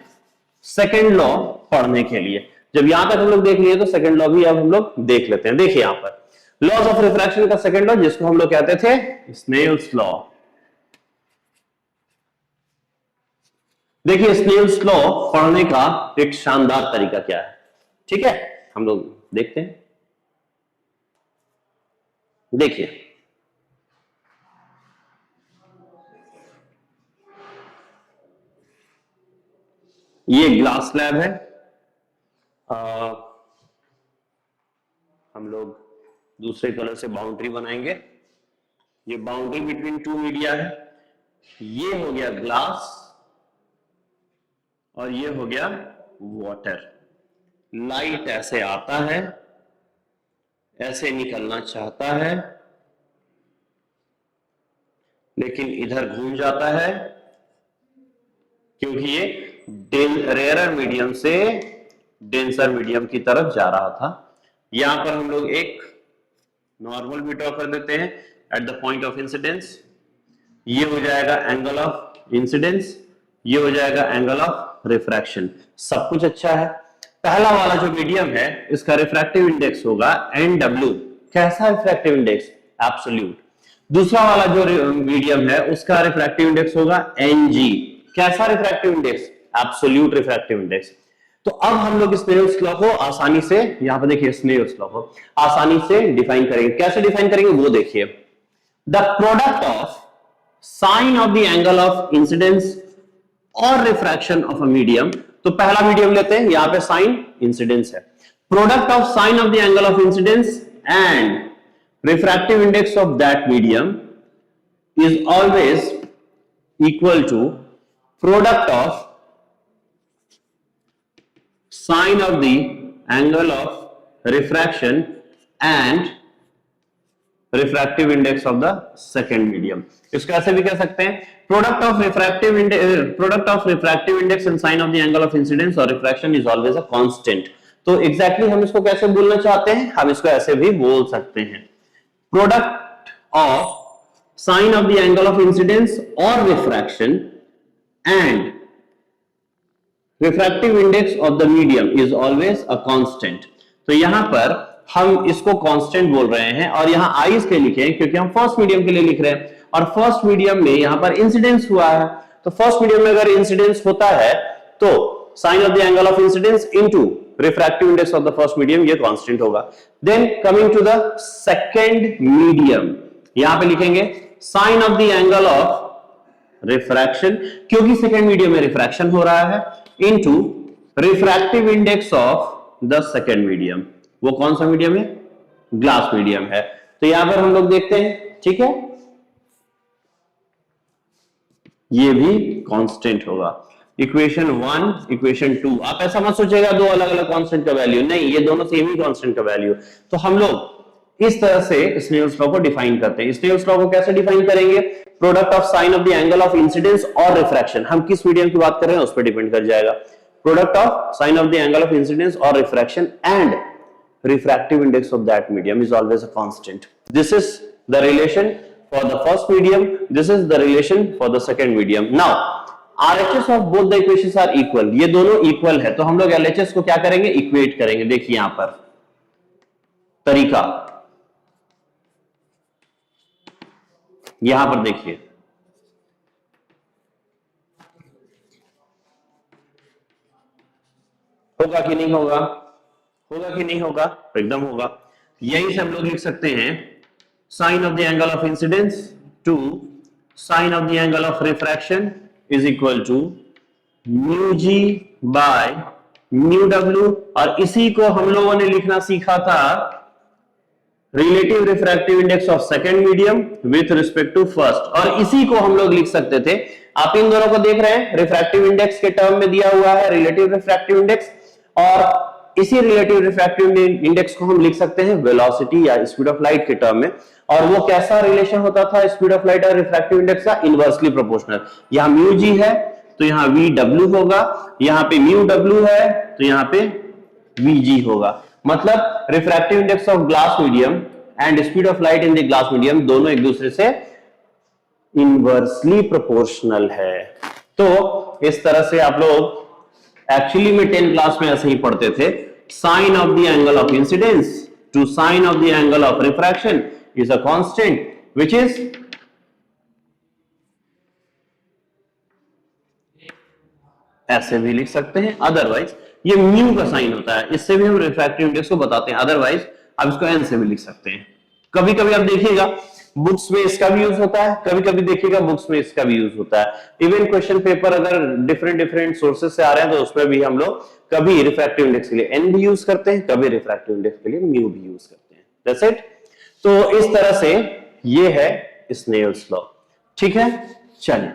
A: सेकेंड लॉ पढ़ने के लिए। जब यहां तक हम लोग देख लिए तो सेकेंड लॉ भी अब हम लोग देख लेते हैं। देखिए यहां पर लॉज ऑफ रिफ्रैक्शन का सेकेंड लॉ, जिसको हम लोग कहते थे स्नेल्स लॉ। देखिए स्नेल्स लॉ पढ़ने का एक शानदार तरीका क्या है, ठीक है, हम लोग देखते हैं। देखिए ये ग्लास स्लैब है, हम लोग दूसरे कलर से बाउंड्री बनाएंगे। ये बाउंड्री बिटवीन टू मीडिया है, ये हो गया ग्लास और ये हो गया वाटर। लाइट ऐसे आता है, ऐसे निकलना चाहता है, लेकिन इधर घूम जाता है क्योंकि ये रेयरर मीडियम से डेंसर मीडियम की तरफ जा रहा था। यहां पर हम लोग एक नॉर्मल भी ड्रॉ कर देते हैं eight the point of incidence. ये हो जाएगा एंगल ऑफ इंसिडेंस, ये हो जाएगा एंगल ऑफ रिफ्रैक्शन। सब कुछ अच्छा है। पहला वाला जो मीडियम है इसका रिफ्रैक्टिव इंडेक्स होगा NW। कैसा रिफ्रैक्टिव इंडेक्स? एब्सोल्यूट। दूसरा वाला जो मीडियम है उसका रिफ्रैक्टिव इंडेक्स होगा NG। कैसा refractive index? Absolute refractive index. तो अब हम लोग स्नेल्स लॉ को आसानी से, यहां पर देखिए स्नेल्स लॉ को आसानी से डिफाइन करेंगे। कैसे डिफाइन करेंगे वो देखिए। The product of sine of the angle of incidence और रिफ्रैक्शन ऑफ अ मीडियम। तो पहला मीडियम लेते हैं, यहां पे साइन इंसिडेंस है। Product of sine of the angle of incidence and refractive index of that medium is always equal to product of sine of the angle of refraction and refractive index of the second medium. इसको ऐसे भी कह सकते हैं product of refractive index and sine of the angle of incidence और refraction is always a constant. तो exactly हम इसको कैसे बोलना चाहते हैं, हम इसको ऐसे भी बोल सकते हैं product of sine of the angle of incidence और refraction and refractive index of the medium is always a constant. तो यहां पर हम इसको कांस्टेंट बोल रहे हैं और यहां आई इसके लिखे हैं क्योंकि हम फर्स्ट मीडियम के लिए लिख रहे हैं और फर्स्ट मीडियम में यहां पर इंसिडेंस हुआ है। तो फर्स्ट मीडियम में अगर इंसिडेंस होता है तो sine of the angle of incidence into refractive index of the first medium ये कांस्टेंट होगा। Then coming to the second medium, यहां पे लिखेंगे sine of the angle of refraction, क्योंकि सेकंड मीडियम में रिफ्रैक्शन हो रहा है, into refractive index of the second medium. वो कौन सा मीडियम है? ग्लास मीडियम है। तो यहां पर हम लोग देखते हैं, ठीक है, ये भी कांस्टेंट होगा। Equation 1, equation 2। आप ऐसा मत सोचेगा दो अलग अलग कांस्टेंट का वैल्यू, नहीं, ये दोनों सेम ही कांस्टेंट का वैल्यू। तो हम लोग इस तरह से स्नेल्स लॉ को डिफाइन करते हैं। स्नेल्स लॉ को कैसे डिफाइन करेंगे? Product of sine of the angle of incidence और रिफ्रैक्शन। हम किस मीडियम की बात कर रहे हैं उस पर डिपेंड कर जाएगा। Product of sine of the angle of incidence और refraction and refractive index of that medium is always a constant. This is the relation for the first medium, this is the relation for the second medium. Now RHS of both the equations are equal. ये दोनों equal है तो हम लोग LHS को क्या करेंगे? Equate करेंगे। देखिए यहां पर तरीका, यहां पर देखिए होगा कि नहीं होगा, होगा कि नहीं होगा? एकदम होगा। यही से हम लोग लिख सकते हैं sine of the angle of incidence to sine of the angle of refraction is equal to mu G by mu W. और इसी को हम लोगों ने लिखना सीखा था relative refractive index of second medium with respect to first, और इसी को हम लोग लिख सकते थे। आप इन दोनों को देख रहे हैं, रिफ्रैक्टिव इंडेक्स के टर्म में दिया हुआ है रिलेटिव रिफ्रैक्टिव इंडेक्स और इसी रिलेटिव रिफ्रैक्टिव इंडेक्स को हम लिख सकते हैं वेलोसिटी या स्पीड ऑफ लाइट के टर्म में। और वो कैसा रिलेशन होता था स्पीड ऑफ लाइट और रिफ्रैक्टिव इंडेक्स का? Inversely proportional. यहां म्यू जी है तो यहां वी डब्ल्यू होगा, यहां पे म्यू डब्ल्यू है तो यहां पे वी जी होगा। मतलब refractive index of glass medium and speed of light in the glass medium दोनों एक दूसरे से इनवर्सली प्रोपोर्शनल है। तो इस तरह से आप लोग एक्चुअली में 10 क्लास में ऐसे ही पढ़ते थे, sine of the angle of incidence to sine of the angle of refraction is a constant which is ऐसे भी लिख सकते हैं, अदरवाइज ये म्यू का साइन होता है, इससे भी हम रिफ्रैक्टिव इंडेक्स को बताते हैं, अदरवाइज आप इसको एन से भी लिख सकते हैं। कभी कभी आप देखिएगा बुक्स में इसका भी यूज होता है, कभी कभी देखिएगा बुक्स में इसका भी यूज होता है। इवन क्वेश्चन पेपर अगर डिफरेंट डिफरेंट सोर्सेज से आ रहे हैं तो उसमें भी हम लोग कभी रिफ्रैक्टिव इंडेक्स के लिए एन भी यूज करते हैं, कभी रिफ्रैक्टिव इंडेक्स के लिए म्यू भी यूज करते हैं। That's it. तो इस तरह से ये है स्नेल्स लॉ। ठीक है, चलिए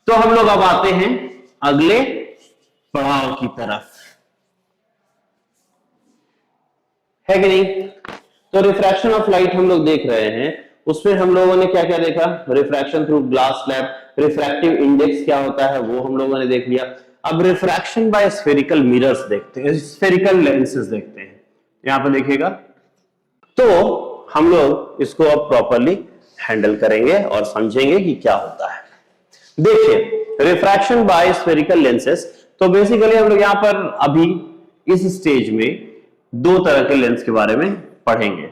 A: तो हम लोग अब आते हैं अगले पड़ाव की तरफ, है कि नहीं? तो रिफ्रैक्शन ऑफ लाइट हम लोग देख रहे हैं, उसमें हम लोगों ने क्या क्या देखा? Refraction through glass slab, refractive index क्या होता है वो हम लोगों ने देख लिया। अब रिफ्रैक्शन बाय स्फेरिकल मिरर्स देखते हैं, स्फेरिकल लेंसेज देखते हैं। यहां पर देखिएगा, तो हम लोग इसको अब प्रॉपरली हैंडल करेंगे और समझेंगे कि क्या होता है। देखिए रिफ्रैक्शन बाय स्फेरिकल लेंसेज, तो बेसिकली हम लोग यहां पर अभी इस स्टेज में दो तरह के लेंस के बारे में पढ़ेंगे।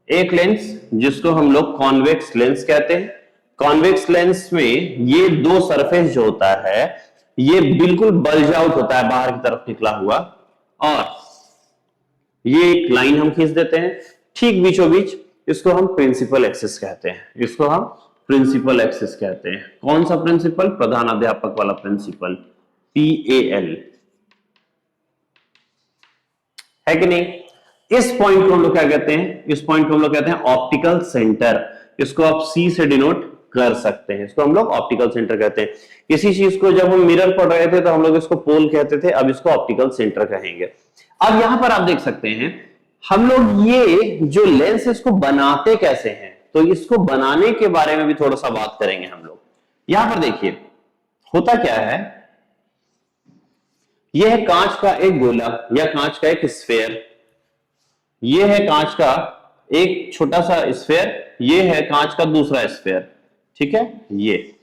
A: एक लेंस जिसको हम लोग कॉन्वेक्स लेंस कहते हैं। कॉन्वेक्स लेंस में ये दो सरफेस जो होता है ये बिल्कुल बल्ज आउट होता है, बाहर की तरफ निकला हुआ, और ये एक लाइन हम खींच देते हैं ठीक बीचों बीच, इसको हम प्रिंसिपल एक्सिस कहते हैं। इसको हम प्रिंसिपल एक्सिस कहते हैं। कौन सा प्रिंसिपल? प्रधान अध्यापक वाला प्रिंसिपल, PAL, है कि नहीं? इस पॉइंट को हम लोग क्या कहते हैं? इस पॉइंट को हम लोग कहते हैं ऑप्टिकल सेंटर। इसको आप C से डिनोट कर सकते हैं, इसको हम लोग ऑप्टिकल सेंटर कहते हैं। इसी चीज को जब हम मिरर पढ़ रहे थे तो हम लोग इसको पोल कहते थे, अब इसको ऑप्टिकल सेंटर कहेंगे। अब यहां पर आप देख सकते हैं हम लोग ये जो लेंस इसको बनाते कैसे हैं, तो इसको बनाने के बारे में भी थोड़ा सा बात करेंगे हम लोग। यहां पर देखिए होता क्या है, यह है कांच का एक गोला या कांच का एक स्फेयर, ये है कांच का एक छोटा सा स्फेयर, ये है कांच का दूसरा स्फेयर। ठीक है, ये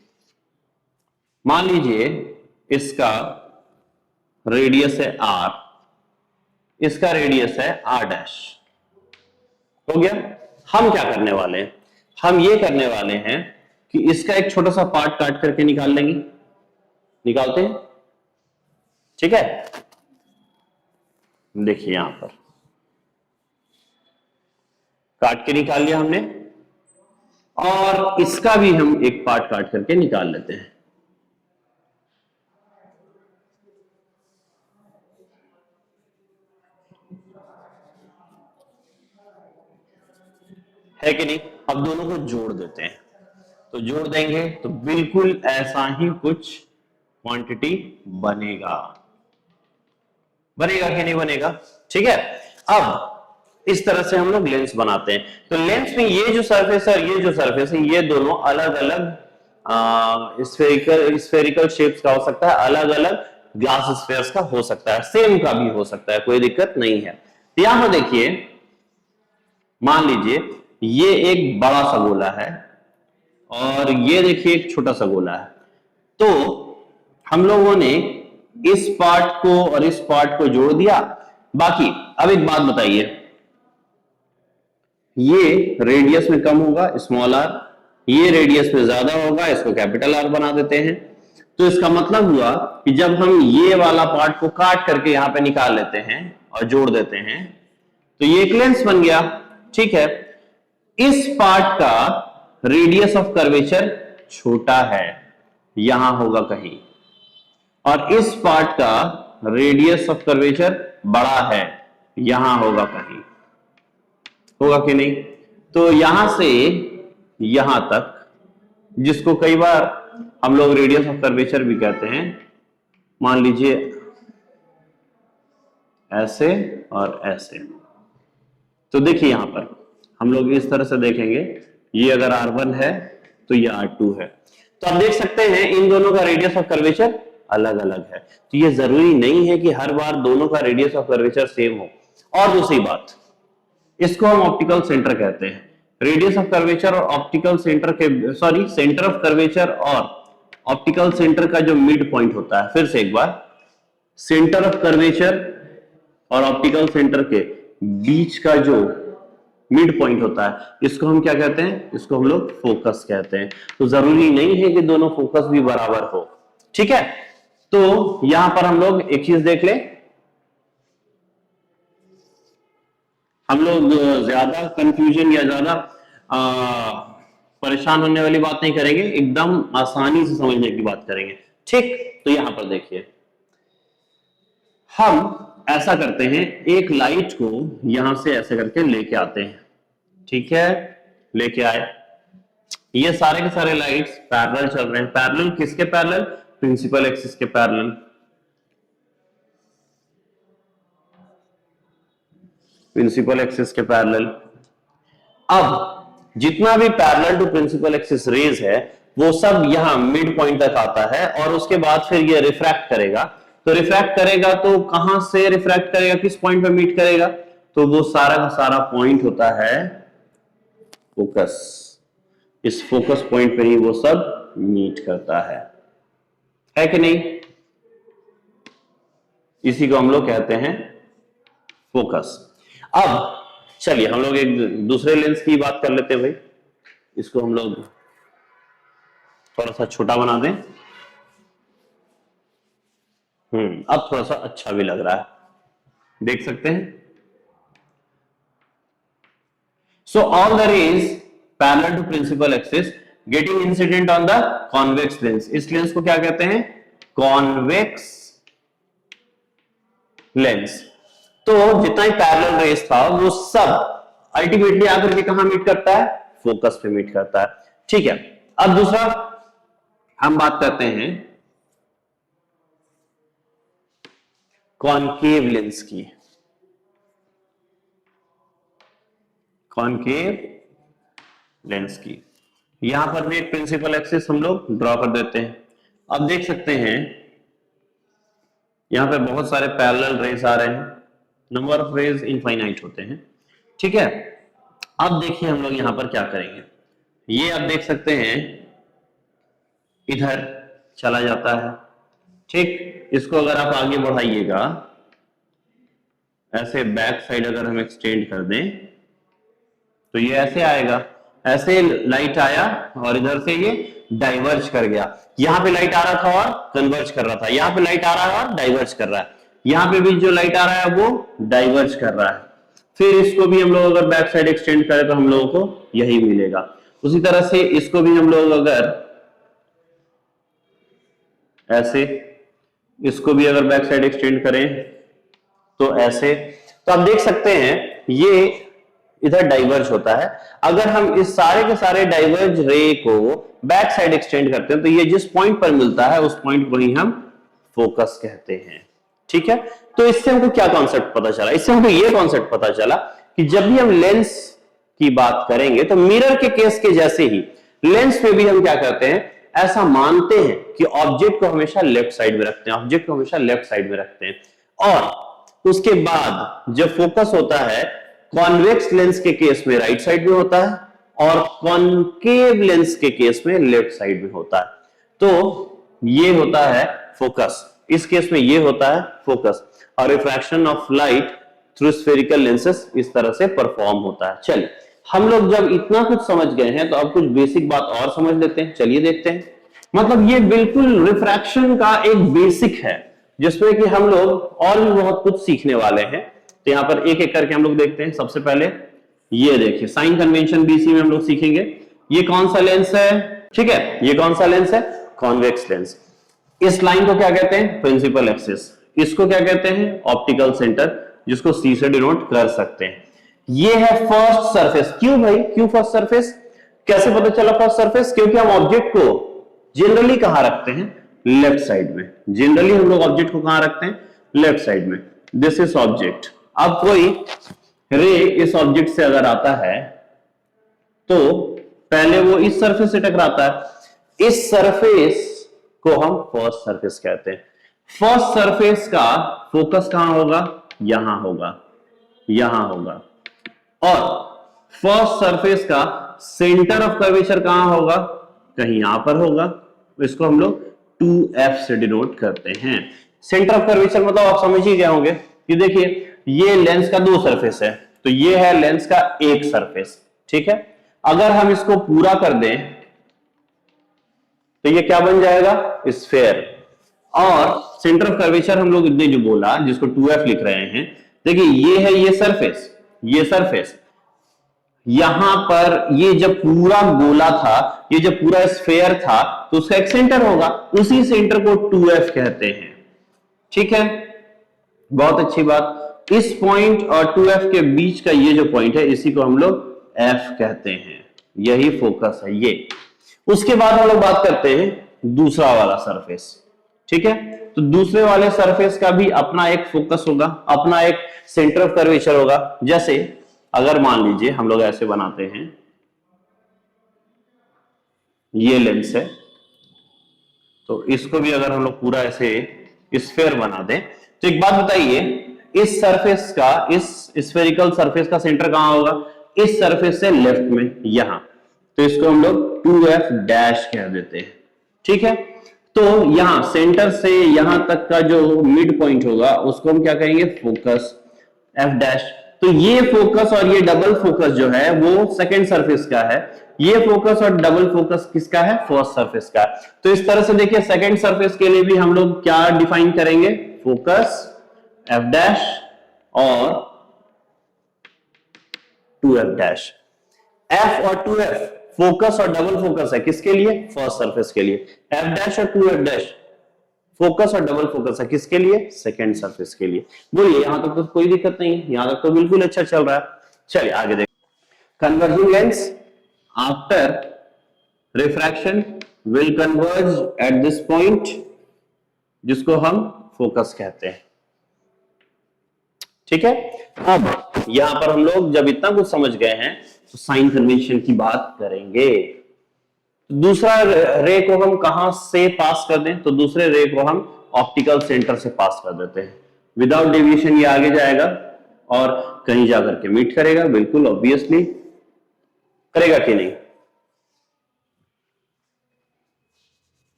A: मान लीजिए इसका रेडियस है R, इसका रेडियस है R डैश। हो गया। हम क्या करने वाले हैं? हम ये करने वाले हैं कि इसका एक छोटा सा पार्ट काट करके निकाल लेंगे। निकालते हैं, ठीक है? देखिए यहां पर काट के निकाल लिया हमने, और इसका भी हम एक पार्ट काट करके निकाल लेते हैं। है कि नहीं? अब दोनों को जोड़ देते हैं, तो जोड़ देंगे तो बिल्कुल ऐसा ही कुछ क्वांटिटी बनेगा। बनेगा कि नहीं बनेगा? ठीक है। अब इस तरह से हम लोग लेंस बनाते हैं। तो लेंस में ये जो सरफेस है, ये जो सरफेस है, ये दोनों अलग अलग स्फेरिकल शेप्स का हो सकता है, अलग अलग ग्लास स्फेयर्स का हो सकता है, सेम का भी हो सकता है, कोई दिक्कत नहीं है। यहां पर देखिए, मान लीजिए ये एक बड़ा सा गोला है और ये देखिए एक छोटा सा गोला है। तो हम लोगों ने इस पार्ट को और इस पार्ट को जोड़ दिया। बाकी अब एक बात बताइए, ये रेडियस में कम होगा स्मॉल r, ये रेडियस में ज्यादा होगा, इसको कैपिटल R बना देते हैं। तो इसका मतलब हुआ कि जब हम ये वाला पार्ट को काट करके यहां पे निकाल लेते हैं और जोड़ देते हैं तो ये एक लेंस बन गया। ठीक है, इस पार्ट का रेडियस ऑफ कर्वेचर छोटा है, यहां होगा कहीं, और इस पार्ट का रेडियस ऑफ कर्वेचर बड़ा है, यहां होगा कहीं। होगा कि नहीं? तो यहां से यहां तक, जिसको कई बार हम लोग रेडियस ऑफ कर्वेचर भी कहते हैं, मान लीजिए ऐसे और ऐसे। तो देखिए यहां पर हम लोग इस तरह से देखेंगे, ये अगर R1 है तो ये R2 है। तो आप देख सकते हैं इन दोनों का रेडियस ऑफ कर्वेचर अलग अलग है। तो ये जरूरी नहीं है कि हर बार दोनों का रेडियस ऑफ कर्वेचर सेम हो। और दूसरी बात, इसको हम ऑप्टिकल सेंटर कहते हैं। रेडियस ऑफ कर्वेचर और ऑप्टिकल सेंटर के सेंटर ऑफ कर्वेचर और ऑप्टिकल सेंटर का जो मिड पॉइंट होता है, फिर से एक बार, सेंटर ऑफ कर्वेचर और ऑप्टिकल सेंटर के बीच का जो मिड पॉइंट होता है, इसको हम क्या कहते हैं? इसको हम लोग फोकस कहते हैं। तो जरूरी नहीं है कि दोनों फोकस भी बराबर हो, ठीक है। तो यहां पर हम लोग एक चीज देख लें, हम लोग ज्यादा कंफ्यूजन या ज्यादा परेशान होने वाली बात नहीं करेंगे, एकदम आसानी से समझने की बात करेंगे, ठीक। तो यहां पर देखिए, हम ऐसा करते हैं, एक लाइट को यहां से ऐसे करके लेके आते हैं, ठीक है। लेके आए, ये सारे के सारे लाइट्स पैरेलल चल रहे हैं। पैरेलल किसके पैरेलल? प्रिंसिपल एक्सिस के पैरेलल। प्रिंसिपल एक्सिस के पैरेलल। अब जितना भी parallel to principal axis rays है वो सब यहां मिड पॉइंट तक आता है और उसके बाद फिर ये रिफ्रैक्ट करेगा। तो रिफ्रैक्ट करेगा तो कहां से रिफ्रैक्ट करेगा, किस पॉइंट पे मीट करेगा? तो वो सारा का सारा पॉइंट होता है फोकस। इस फोकस पॉइंट पे ही वो सब मीट करता है कि नहीं? इसी को हम लोग कहते हैं फोकस। अब चलिए हम लोग एक दूसरे लेंस की बात कर लेते हैं भाई। इसको हम लोग थोड़ा सा छोटा बना दें। अब थोड़ा सा अच्छा भी लग रहा है, देख सकते हैं। So all the rays parallel to principal axis getting incident on the convex lens. इस लेंस को क्या कहते हैं? Convex lens. तो जितना ही पैरेलल रेस था वो सब अल्टीमेटली आकर के कहां मीट करता है? फोकस पे मीट करता है, ठीक है। अब दूसरा हम बात करते हैं कॉनकेव लेंस की। कॉनकेव लेंस की, यहां पर भी एक प्रिंसिपल एक्सिस हम लोग ड्रॉ कर देते हैं। अब देख सकते हैं यहां पे बहुत सारे पैरेलल रेज आ रहे हैं, नंबर ऑफ रेज इनफाइनाइट होते हैं, ठीक है। अब देखिए हम लोग यहां पर क्या करेंगे, ये आप देख सकते हैं इधर चला जाता है, ठीक। इसको अगर आप आगे बढ़ाइएगा, ऐसे बैक साइड अगर हम एक्सटेंड कर दें तो ये ऐसे आएगा, ऐसे लाइट आया और इधर से ये डाइवर्ज कर गया। यहां पे लाइट आ रहा था और कन्वर्ज कर रहा था, यहां पे लाइट आ रहा है और डाइवर्ज कर रहा है, यहां पे भी जो लाइट आ रहा है वो डाइवर्ज कर रहा है। फिर इसको भी हम लोग अगर बैक साइड एक्सटेंड करें तो हम लोगों को यही मिलेगा। उसी तरह से इसको भी हम लोग अगर ऐसे, इसको भी अगर बैक साइड एक्सटेंड करें तो ऐसे, तो आप देख सकते हैं ये इधर डाइवर्ज होता है। अगर हम इस सारे के सारे डाइवर्ज रे को बैक साइड एक्सटेंड करते हैं तो ये जिस पॉइंट पर मिलता है उस पॉइंट को ही हम फोकस कहते हैं, ठीक है। तो इससे हमको क्या कॉन्सेप्ट पता चला? इससे हमको ये कॉन्सेप्ट पता चला कि जब भी हम लेंस की बात करेंगे तो मिरर के केस के जैसे ही लेंस पे भी हम क्या करते हैं, ऐसा मानते हैं कि ऑब्जेक्ट को हमेशा लेफ्ट साइड में रखते हैं, ऑब्जेक्ट को हमेशा लेफ्ट साइड में रखते हैं। और उसके बाद जब फोकस होता है कॉन्वेक्स लेंस के केस में राइट साइड में होता है और कॉनकेव लेंस के केस में लेफ्ट साइड में होता है। तो ये होता है फोकस, इस केस में ये होता है फोकस, और refraction of light through spherical lenses इस तरह से परफॉर्म होता है। चलिए हम लोग जब इतना कुछ समझ गए हैं तो अब कुछ बेसिक बात और समझ लेते हैं, चलिए देखते हैं। मतलब ये बिल्कुल रिफ्रैक्शन का एक बेसिक है जिसमें कि हम लोग और भी बहुत कुछ सीखने वाले हैं। तो यहां पर एक एक करके हम लोग देखते हैं। सबसे पहले ये देखिए साइन कन्वेंशन बीसी में हम लोग सीखेंगे। ये कौन सा लेंस है? ठीक है, ये कौन सा लेंस है? Convex lens. इस लाइन को क्या कहते हैं? Principal axis. इसको क्या कहते हैं? ऑप्टिकल सेंटर, जिसको सी से डिनोट कर सकते हैं। ये है फर्स्ट सरफेस। क्यों भाई, क्यों फर्स्ट सरफेस? कैसे पता चला फर्स्ट सरफेस? क्योंकि हम ऑब्जेक्ट को जनरली कहां रखते हैं? लेफ्ट साइड में। जनरली हम लोग ऑब्जेक्ट को कहां रखते हैं? लेफ्ट साइड में। This is object. अब कोई रे इस ऑब्जेक्ट से अगर आता है तो पहले वो इस सरफेस से टकराता है। इस सरफेस को हम फर्स्ट सरफेस कहते हैं। फर्स्ट सरफेस का फोकस कहां होगा? यहां होगा, यहां होगा। और फर्स्ट सरफेस का सेंटर ऑफ कर्वेचर कहां होगा? कहीं यहां पर होगा। इसको हम लोग 2f से डिनोट करते हैं। सेंटर ऑफ कर्वेचर मतलब आप समझ ही गए होंगे कि देखिए ये लेंस का दो सरफेस है, तो ये है लेंस का एक सरफेस, ठीक है। अगर हम इसको पूरा कर दें तो ये क्या बन जाएगा? स्फेयर। और सेंटर ऑफ कर्वेचर हम लोग ने जो बोला, जिसको 2f लिख रहे हैं, देखिए ये है ये सरफेस, ये सरफेस। यहां पर ये जब पूरा गोला था, ये जब पूरा स्फेयर था, तो उसका एक सेंटर होगा, उसी सेंटर को 2f कहते हैं, ठीक है। बहुत अच्छी बात। इस पॉइंट और 2f के बीच का ये जो पॉइंट है, इसी को हम लोग f कहते हैं। यही फोकस है ये। उसके बाद हम लोग बात करते हैं दूसरा वाला सरफेस, ठीक है। तो दूसरे वाले सरफेस का भी अपना एक फोकस होगा, अपना एक सेंटर ऑफ कर्वेचर होगा। जैसे अगर मान लीजिए हम लोग ऐसे बनाते हैं, ये लेंस है, तो इसको भी अगर हम लोग पूरा ऐसे स्फेयर बना दें, तो एक बात बताइए, इस सरफेस का, इस स्फेरिकल सरफेस का सेंटर कहां होगा? इस सरफेस से लेफ्ट में, यहां। तो इसको हम लोग 2f डैश कह देते हैं, ठीक है। तो यहां सेंटर से यहां तक का जो मिड पॉइंट होगा, उसको हम क्या कहेंगे? Focus, f dash. तो ये फोकस और ये डबल फोकस जो है वो सेकंड सरफेस का है, ये फोकस और डबल फोकस किसका है? फर्स्ट सरफेस का। तो इस तरह से देखिए सेकंड सरफेस के लिए भी हम लोग क्या डिफाइन करेंगे? फोकस f डैश और 2f डैश। f और 2f फोकस और डबल फोकस है किसके लिए? फर्स्ट सरफेस के लिए। f डैश और 2f डैश फोकस और डबल फोकस है किसके लिए? सेकंड सरफेस के लिए। बोलिए, यहां तक तो कोई दिक्कत नहीं है, यहां तक तो बिल्कुल अच्छा चल रहा है। चलिए आगे देखिए। Converging lens after refraction will converge at this point, जिसको हम फोकस कहते हैं, ठीक है। अब यहां पर हम लोग जब इतना कुछ समझ गए हैं तो साइन कन्वेंशन की बात करेंगे। दूसरा रे को हम कहां से पास कर दें? तो दूसरे रे को हम ऑप्टिकल सेंटर से पास कर देते हैं। विदाउट डेविएशन ये आगे जाएगा और कहीं जाकर के मीट करेगा, बिल्कुल ऑब्वियसली करेगा कि नहीं?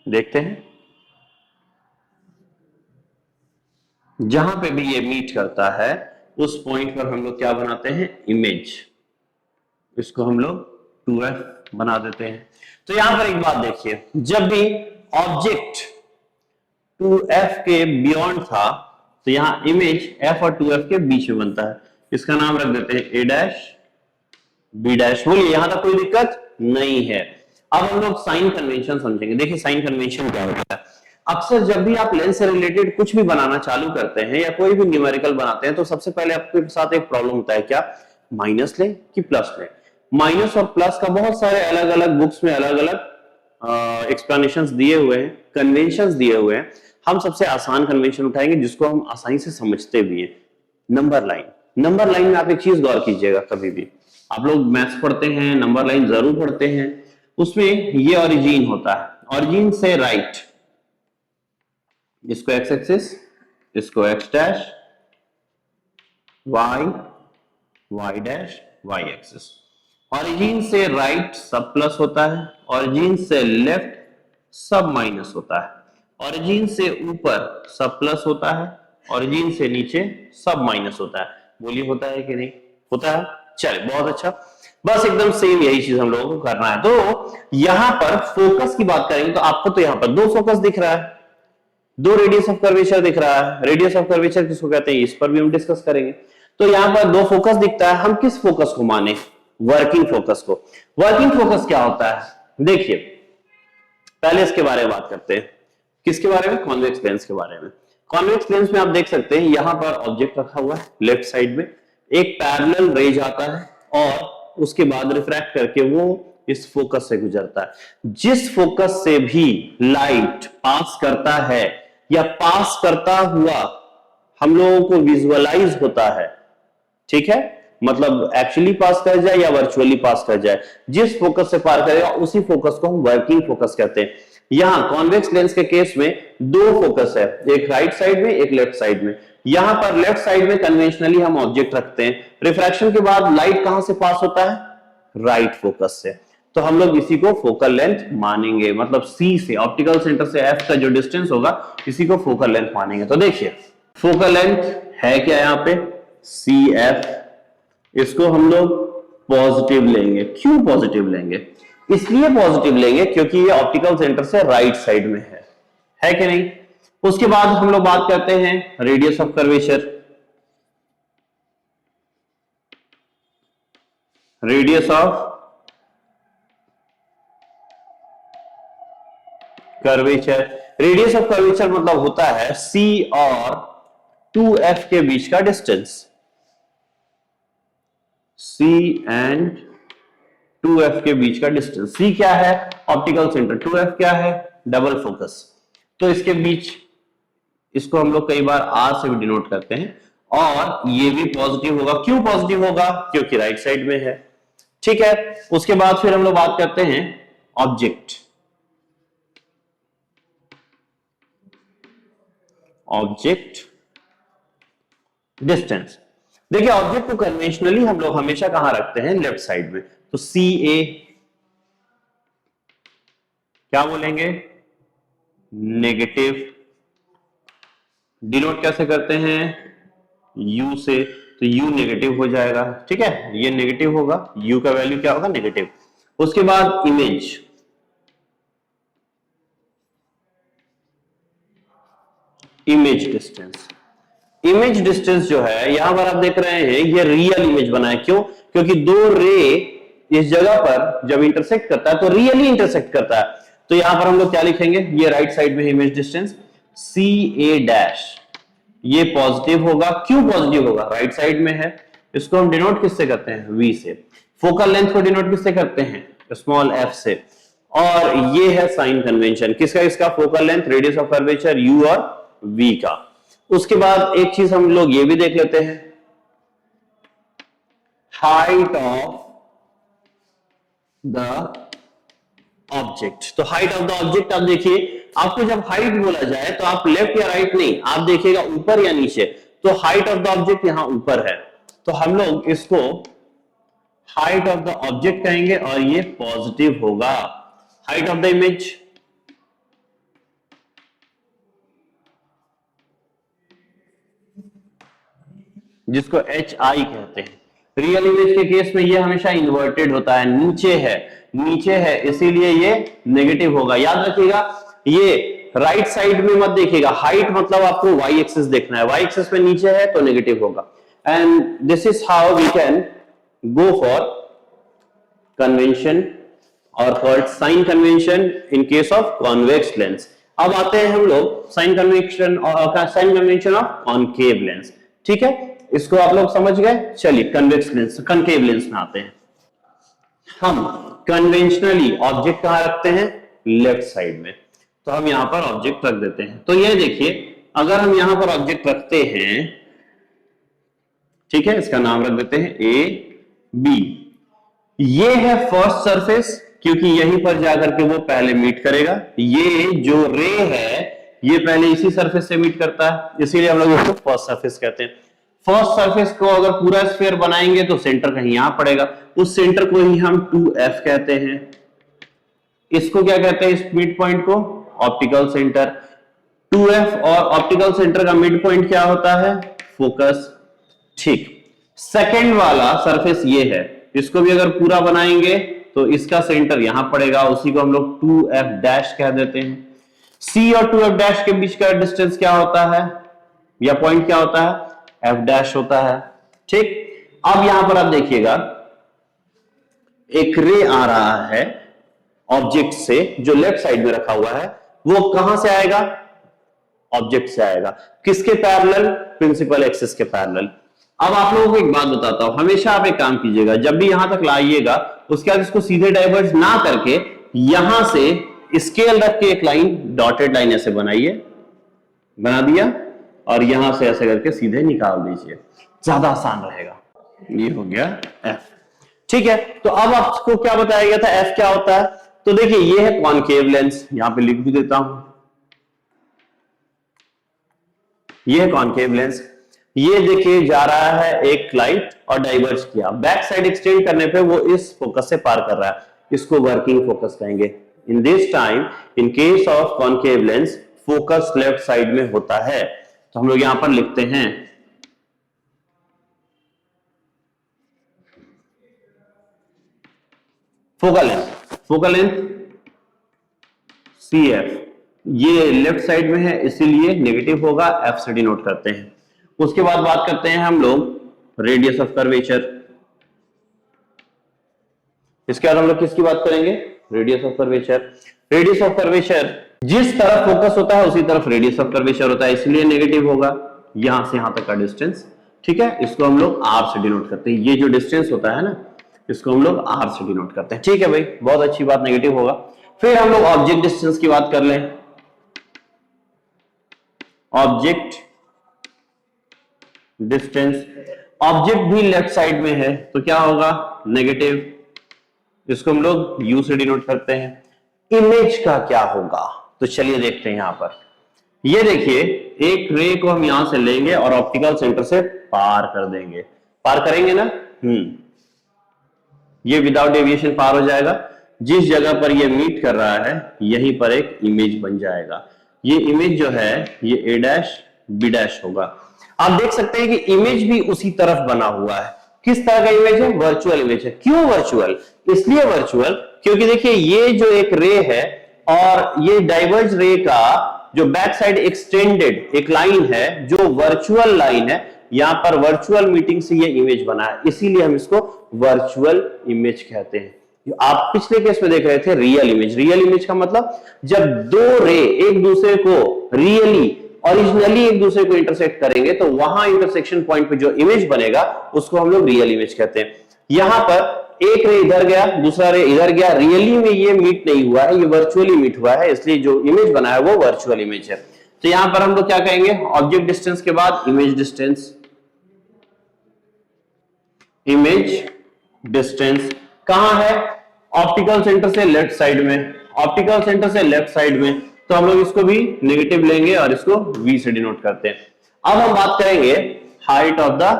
A: देखते हैं। जहां पे भी ये मीट करता है उस पॉइंट पर हम लोग क्या बनाते हैं? इमेज। इसको हम लोग 2f बना देते हैं। तो यहां पर एक बात देखिए, जब भी ऑब्जेक्ट 2f के बियॉन्ड था, तो यहां इमेज f और 2f के बीच में बनता है। इसका नाम रख देते हैं a डैश b डैश। बोलिए, यहां तक कोई दिक्कत नहीं है। अब हम लोग साइन कन्वेंशन समझेंगे। देखिए साइन कन्वेंशन क्या होता है। अक्सर जब भी आप लेंस से रिलेटेड कुछ भी बनाना चालू करते हैं या कोई भी न्यूमेरिकल बनाते हैं, तो सबसे पहले आपके साथ एक प्रॉब्लम होता है, क्या? माइनस लें कि प्लस लें। माइनस और प्लस का बहुत सारे अलग अलग बुक्स में अलग अलग एक्सप्लेनेशंस दिए हुए हैं, कन्वेंशंस दिए हुए हैं। हम सबसे आसान कन्वेंशन उठाएंगे जिसको हम आसानी से समझते भी हैं, नंबर लाइन। नंबर लाइन में आप एक चीज गौर कीजिएगा, कभी भी आप लोग मैथ्स पढ़ते हैं, नंबर लाइन जरूर पढ़ते हैं, उसमें ये ओरिजिन होता है, ओरिजिन से राइट, इसको एक्स एक्सिस, इसको X dash, Y, Y dash, Y axis. Origin से राइट सब प्लस होता है, ओरिजिन से लेफ्ट सब माइनस होता है, ओरिजिन से ऊपर सब प्लस होता है, ओरिजिन से नीचे सब माइनस होता है। बोलिए, होता है कि नहीं? होता है। चलिए, बहुत अच्छा। बस एकदम सेम यही चीज हम लोगों को करना है। तो यहां पर फोकस की बात करेंगे तो आपको तो यहां पर दो फोकस दिख रहा है, दो रेडियस ऑफ कर्वेचर दिख रहा है। रेडियस ऑफ कर्वेचर किसको कहते हैं, इस पर भी हम डिस्कस करेंगे। तो यहां पर दो फोकस दिखता है, हम किस फोकस को माने? वर्किंग फोकस को। वर्किंग फोकस क्या होता है? देखिए, पहले इसके बारे में बात करते हैं। किसके बारे में? कॉन्वेक्स लेंस के बारे में। कॉन्वेक्स लेंस में आप देख सकते हैं, यहां पर ऑब्जेक्ट रखा हुआ है, लेफ्ट साइड में एक पैरेलल रे जाता है और उसके बाद रिफ्रैक्ट करके वो इस फोकस से गुजरता है। जिस फोकस से भी लाइट पास करता है, या पास करता हुआ हम लोगों को विजुअलाइज होता है, ठीक है, मतलब एक्चुअली पास कर जाए या वर्चुअली पास कर जाए, जिस फोकस से पार करेगा उसी फोकस को हम वर्किंग फोकस कहते हैं। यहां कॉन्वेक्स लेंस के केस में दो फोकस है, एक राइट साइड में एक लेफ्ट साइड में। यहां पर लेफ्ट साइड में कन्वेंशनली हम ऑब्जेक्ट रखते हैं, रिफ्रैक्शन के बाद लाइट कहां से पास होता है, राइट फोकस से, तो हम लोग इसी को फोकल लेंथ मानेंगे, मतलब सी से ऑप्टिकल सेंटर से एफ का जो डिस्टेंस होगा इसी को फोकल लेंथ मानेंगे। तो देखिए फोकल लेंथ है क्या यहां पे, सी एफ, इसको हम लोग पॉजिटिव लेंगे। क्यों पॉजिटिव लेंगे, इसलिए पॉजिटिव लेंगे क्योंकि ये ऑप्टिकल सेंटर से राइट साइड में है कि नहीं। उसके बाद हम लोग बात करते हैं radius of curvature. Radius of curvature, radius of curvature मतलब होता है C और 2F के बीच का डिस्टेंस, C एंड 2F के बीच का डिस्टेंस। C क्या है, ऑप्टिकल सेंटर, 2F क्या है, डबल फोकस। तो इसके बीच, इसको हम लोग कई बार R से भी डिनोट करते हैं, और ये भी पॉजिटिव होगा। क्यों पॉजिटिव होगा, क्योंकि राइट साइड में है, ठीक है। उसके बाद फिर हम लोग बात करते हैं ऑब्जेक्ट, ऑब्जेक्ट डिस्टेंस। देखिए ऑब्जेक्ट को कन्वेंशनली हम लोग हमेशा कहां रखते हैं, लेफ्ट साइड में, तो सी ए क्या बोलेंगे, नेगेटिव, डिनोट कैसे करते हैं, यू से, तो यू नेगेटिव हो जाएगा, ठीक है, ये नेगेटिव होगा, यू का वैल्यू क्या होगा, नेगेटिव। उसके बाद image, image distance, image distance जो है यहां पर आप देख रहे हैं ये रियल इमेज बना है। क्यों, क्योंकि दो रे इस जगह पर जब इंटरसेक्ट करता है तो रियली इंटरसेक्ट करता है। तो यहां पर हम लोग क्या लिखेंगे, ये राइट साइड में इमेज डिस्टेंस सी ए डैश, ये पॉजिटिव होगा। क्यों पॉजिटिव होगा, राइट साइड में है। इसको हम डिनोट किससे करते हैं, वी से। फोकल लेंथ को डिनोट किससे करते हैं, स्मॉल एफ से। और ये है साइन कन्वेंशन किसका, इसका focal length, radius of curvature you और वी का। उसके बाद एक चीज हम लोग ये भी देख लेते हैं, हाइट ऑफ द ऑब्जेक्ट। तो हाइट ऑफ द ऑब्जेक्ट आप देखिए, आपको जब हाइट बोला जाए तो आप लेफ्ट या राइट नहीं, आप देखिएगा ऊपर या नीचे। तो हाइट ऑफ द ऑब्जेक्ट यहां ऊपर है, तो हम लोग इसको हाइट ऑफ द ऑब्जेक्ट कहेंगे और ये पॉजिटिव होगा। हाइट ऑफ द इमेज, जिसको एच आई कहते हैं। रियल इमेज के केस में ये हमेशा इन्वर्टेड होता है, नीचे है इसीलिए ये नेगेटिव होगा। याद रखिएगा ये राइट साइड में मत देखिएगा, हाइट मतलब आपको वाई एक्सिस देखना है, वाई एक्सिस में नीचे है तो नेगेटिव होगा। And this is how we can go for convention और called sign convention in case of convex lens. अब आते हैं हम लोग sign convention of concave lens, ठीक है। इसको आप लोग समझ गए, चलिए कन्वेक्स लेंस, कनकेव लेंस में आते हैं। हम कन्वेंशनली ऑब्जेक्ट कहां रखते हैं, लेफ्ट साइड में, तो हम यहां पर ऑब्जेक्ट रख देते हैं। तो ये देखिए अगर हम यहां पर ऑब्जेक्ट रखते हैं, ठीक है, इसका नाम रख देते हैं ए बी। ये है फर्स्ट सरफेस, क्योंकि यहीं पर जाकर के वो पहले मीट करेगा। ये जो रे है ये पहले इसी सरफेस से मीट करता है, इसीलिए हम लोग इसको फर्स्ट सरफेस कहते हैं। फर्स्ट सरफेस को अगर पूरा स्फीयर बनाएंगे तो सेंटर कहीं यहां पड़ेगा, उस सेंटर को ही हम 2F कहते हैं। इसको क्या कहते हैं, इस मिड पॉइंट को ऑप्टिकल सेंटर। 2F और ऑप्टिकल सेंटर का मिड पॉइंट क्या होता है, फोकस, ठीक। सेकंड वाला सरफेस ये है, इसको भी अगर पूरा बनाएंगे तो इसका सेंटर यहां पड़ेगा, उसी को हम लोग 2F डैश कह देते हैं। C और 2F डैश के बीच का डिस्टेंस क्या होता है, या पॉइंट क्या होता है, F डैश होता है, ठीक। अब यहां पर आप देखिएगा एक रे आ रहा है ऑब्जेक्ट से जो लेफ्ट साइड में रखा हुआ है, वो कहां से आएगा, ऑब्जेक्ट से आएगा। किसके पैरेलल, प्रिंसिपल एक्सिस के पैरेलल। अब आप लोगों को एक बात बताता हूं, हमेशा आप एक काम कीजिएगा, जब भी यहां तक लाइएगा उसके बाद इसको सीधे डाइवर्ज ना करके यहां से स्केल रख के एक लाइन, डॉटेड लाइन ऐसे बनाइए, बना दिया और यहां से ऐसे करके सीधे निकाल दीजिए, ज्यादा आसान रहेगा। ये हो गया एफ। ठीक है, तो अब आपको क्या बताया गया था, एफ क्या होता है? तो देखिए ये है कॉनकेव लेंस, यहां पे लिख भी देता हूं, ये है कॉनकेव लेंस। ये देखिए जा रहा है एक लाइट और डाइवर्ज किया, बैक साइड एक्सटेंड करने पे वो इस फोकस से पार कर रहा है, इसको वर्किंग फोकस कहेंगे। In this time in case of concave lens focus left side में होता है, तो हम लोग यहां पर लिखते हैं focal length, focal length CF, ये लेफ्ट साइड में है इसीलिए नेगेटिव होगा, एफ से डिनोट करते हैं। उसके बाद बात करते हैं हम लोग रेडियस ऑफ कर्वेचर। इसके बाद हम लोग किसकी बात करेंगे, radius of curvature. Radius of curvature जिस तरफ फोकस होता है उसी तरफ रेडियस ऑफ कर्वेचर होता है, इसलिए नेगेटिव होगा, यहां से यहां तक का डिस्टेंस। ठीक है, इसको हम लोग आर से डिनोट करते हैं, ये जो डिस्टेंस होता है ना इसको हम लोग आर से डिनोट करते हैं। ठीक है भाई, बहुत अच्छी बात, नेगेटिव होगा। फिर हम लोग ऑब्जेक्ट डिस्टेंस की बात कर लें, ऑब्जेक्ट डिस्टेंस, ऑब्जेक्ट भी लेफ्ट साइड में है तो क्या होगा, नेगेटिव, इसको हम लोग यू से डिनोट करते हैं। इमेज का क्या होगा, तो चलिए देखते हैं। यहां पर ये देखिए एक रे को हम यहां से लेंगे और ऑप्टिकल सेंटर से पार कर देंगे, पार करेंगे ना, ये विदाउट डेविएशन पार हो जाएगा, जिस जगह पर ये मीट कर रहा है यहीं पर एक इमेज बन जाएगा। ये इमेज जो है ये ए डैश बी डैश होगा। आप देख सकते हैं कि इमेज भी उसी तरफ बना हुआ है। किस तरह का इमेज है, वर्चुअल इमेज है। क्यों वर्चुअल, इसलिए वर्चुअल क्योंकि देखिए ये जो एक रे है और ये डाइवर्ज रे का जो बैक साइड एक्सटेंडेड एक लाइन है जो वर्चुअल लाइन है, यहां पर वर्चुअल मीटिंग से ये इमेज बना है, इसीलिए हम इसको वर्चुअल इमेज कहते हैं। आप पिछले केस में देख रहे थे रियल इमेज। रियल इमेज का मतलब जब दो रे एक दूसरे को रियली ओरिजिनली एक दूसरे को इंटरसेक्ट करेंगे तो वहां इंटरसेक्शन पॉइंट पे जो इमेज बनेगा उसको हम लोग रियल इमेज कहते हैं। यहां पर एक रे इधर गया दूसरा रे इधर गया, रियली में ये मीट नहीं हुआ है, ये वर्चुअली मीट हुआ है, इसलिए जो इमेज बना है वो वर्चुअल इमेज है। तो यहां पर हम लोग क्या कहेंगे, ऑब्जेक्ट डिस्टेंस के बाद इमेज डिस्टेंस। इमेज डिस्टेंस कहां है, ऑप्टिकल सेंटर से लेफ्ट साइड में, ऑप्टिकल सेंटर से लेफ्ट साइड में, तो हम लोग इसको भी नेगेटिव लेंगे और इसको v से डिनोट करते हैं। अब हम बात करेंगे हाइट ऑफ द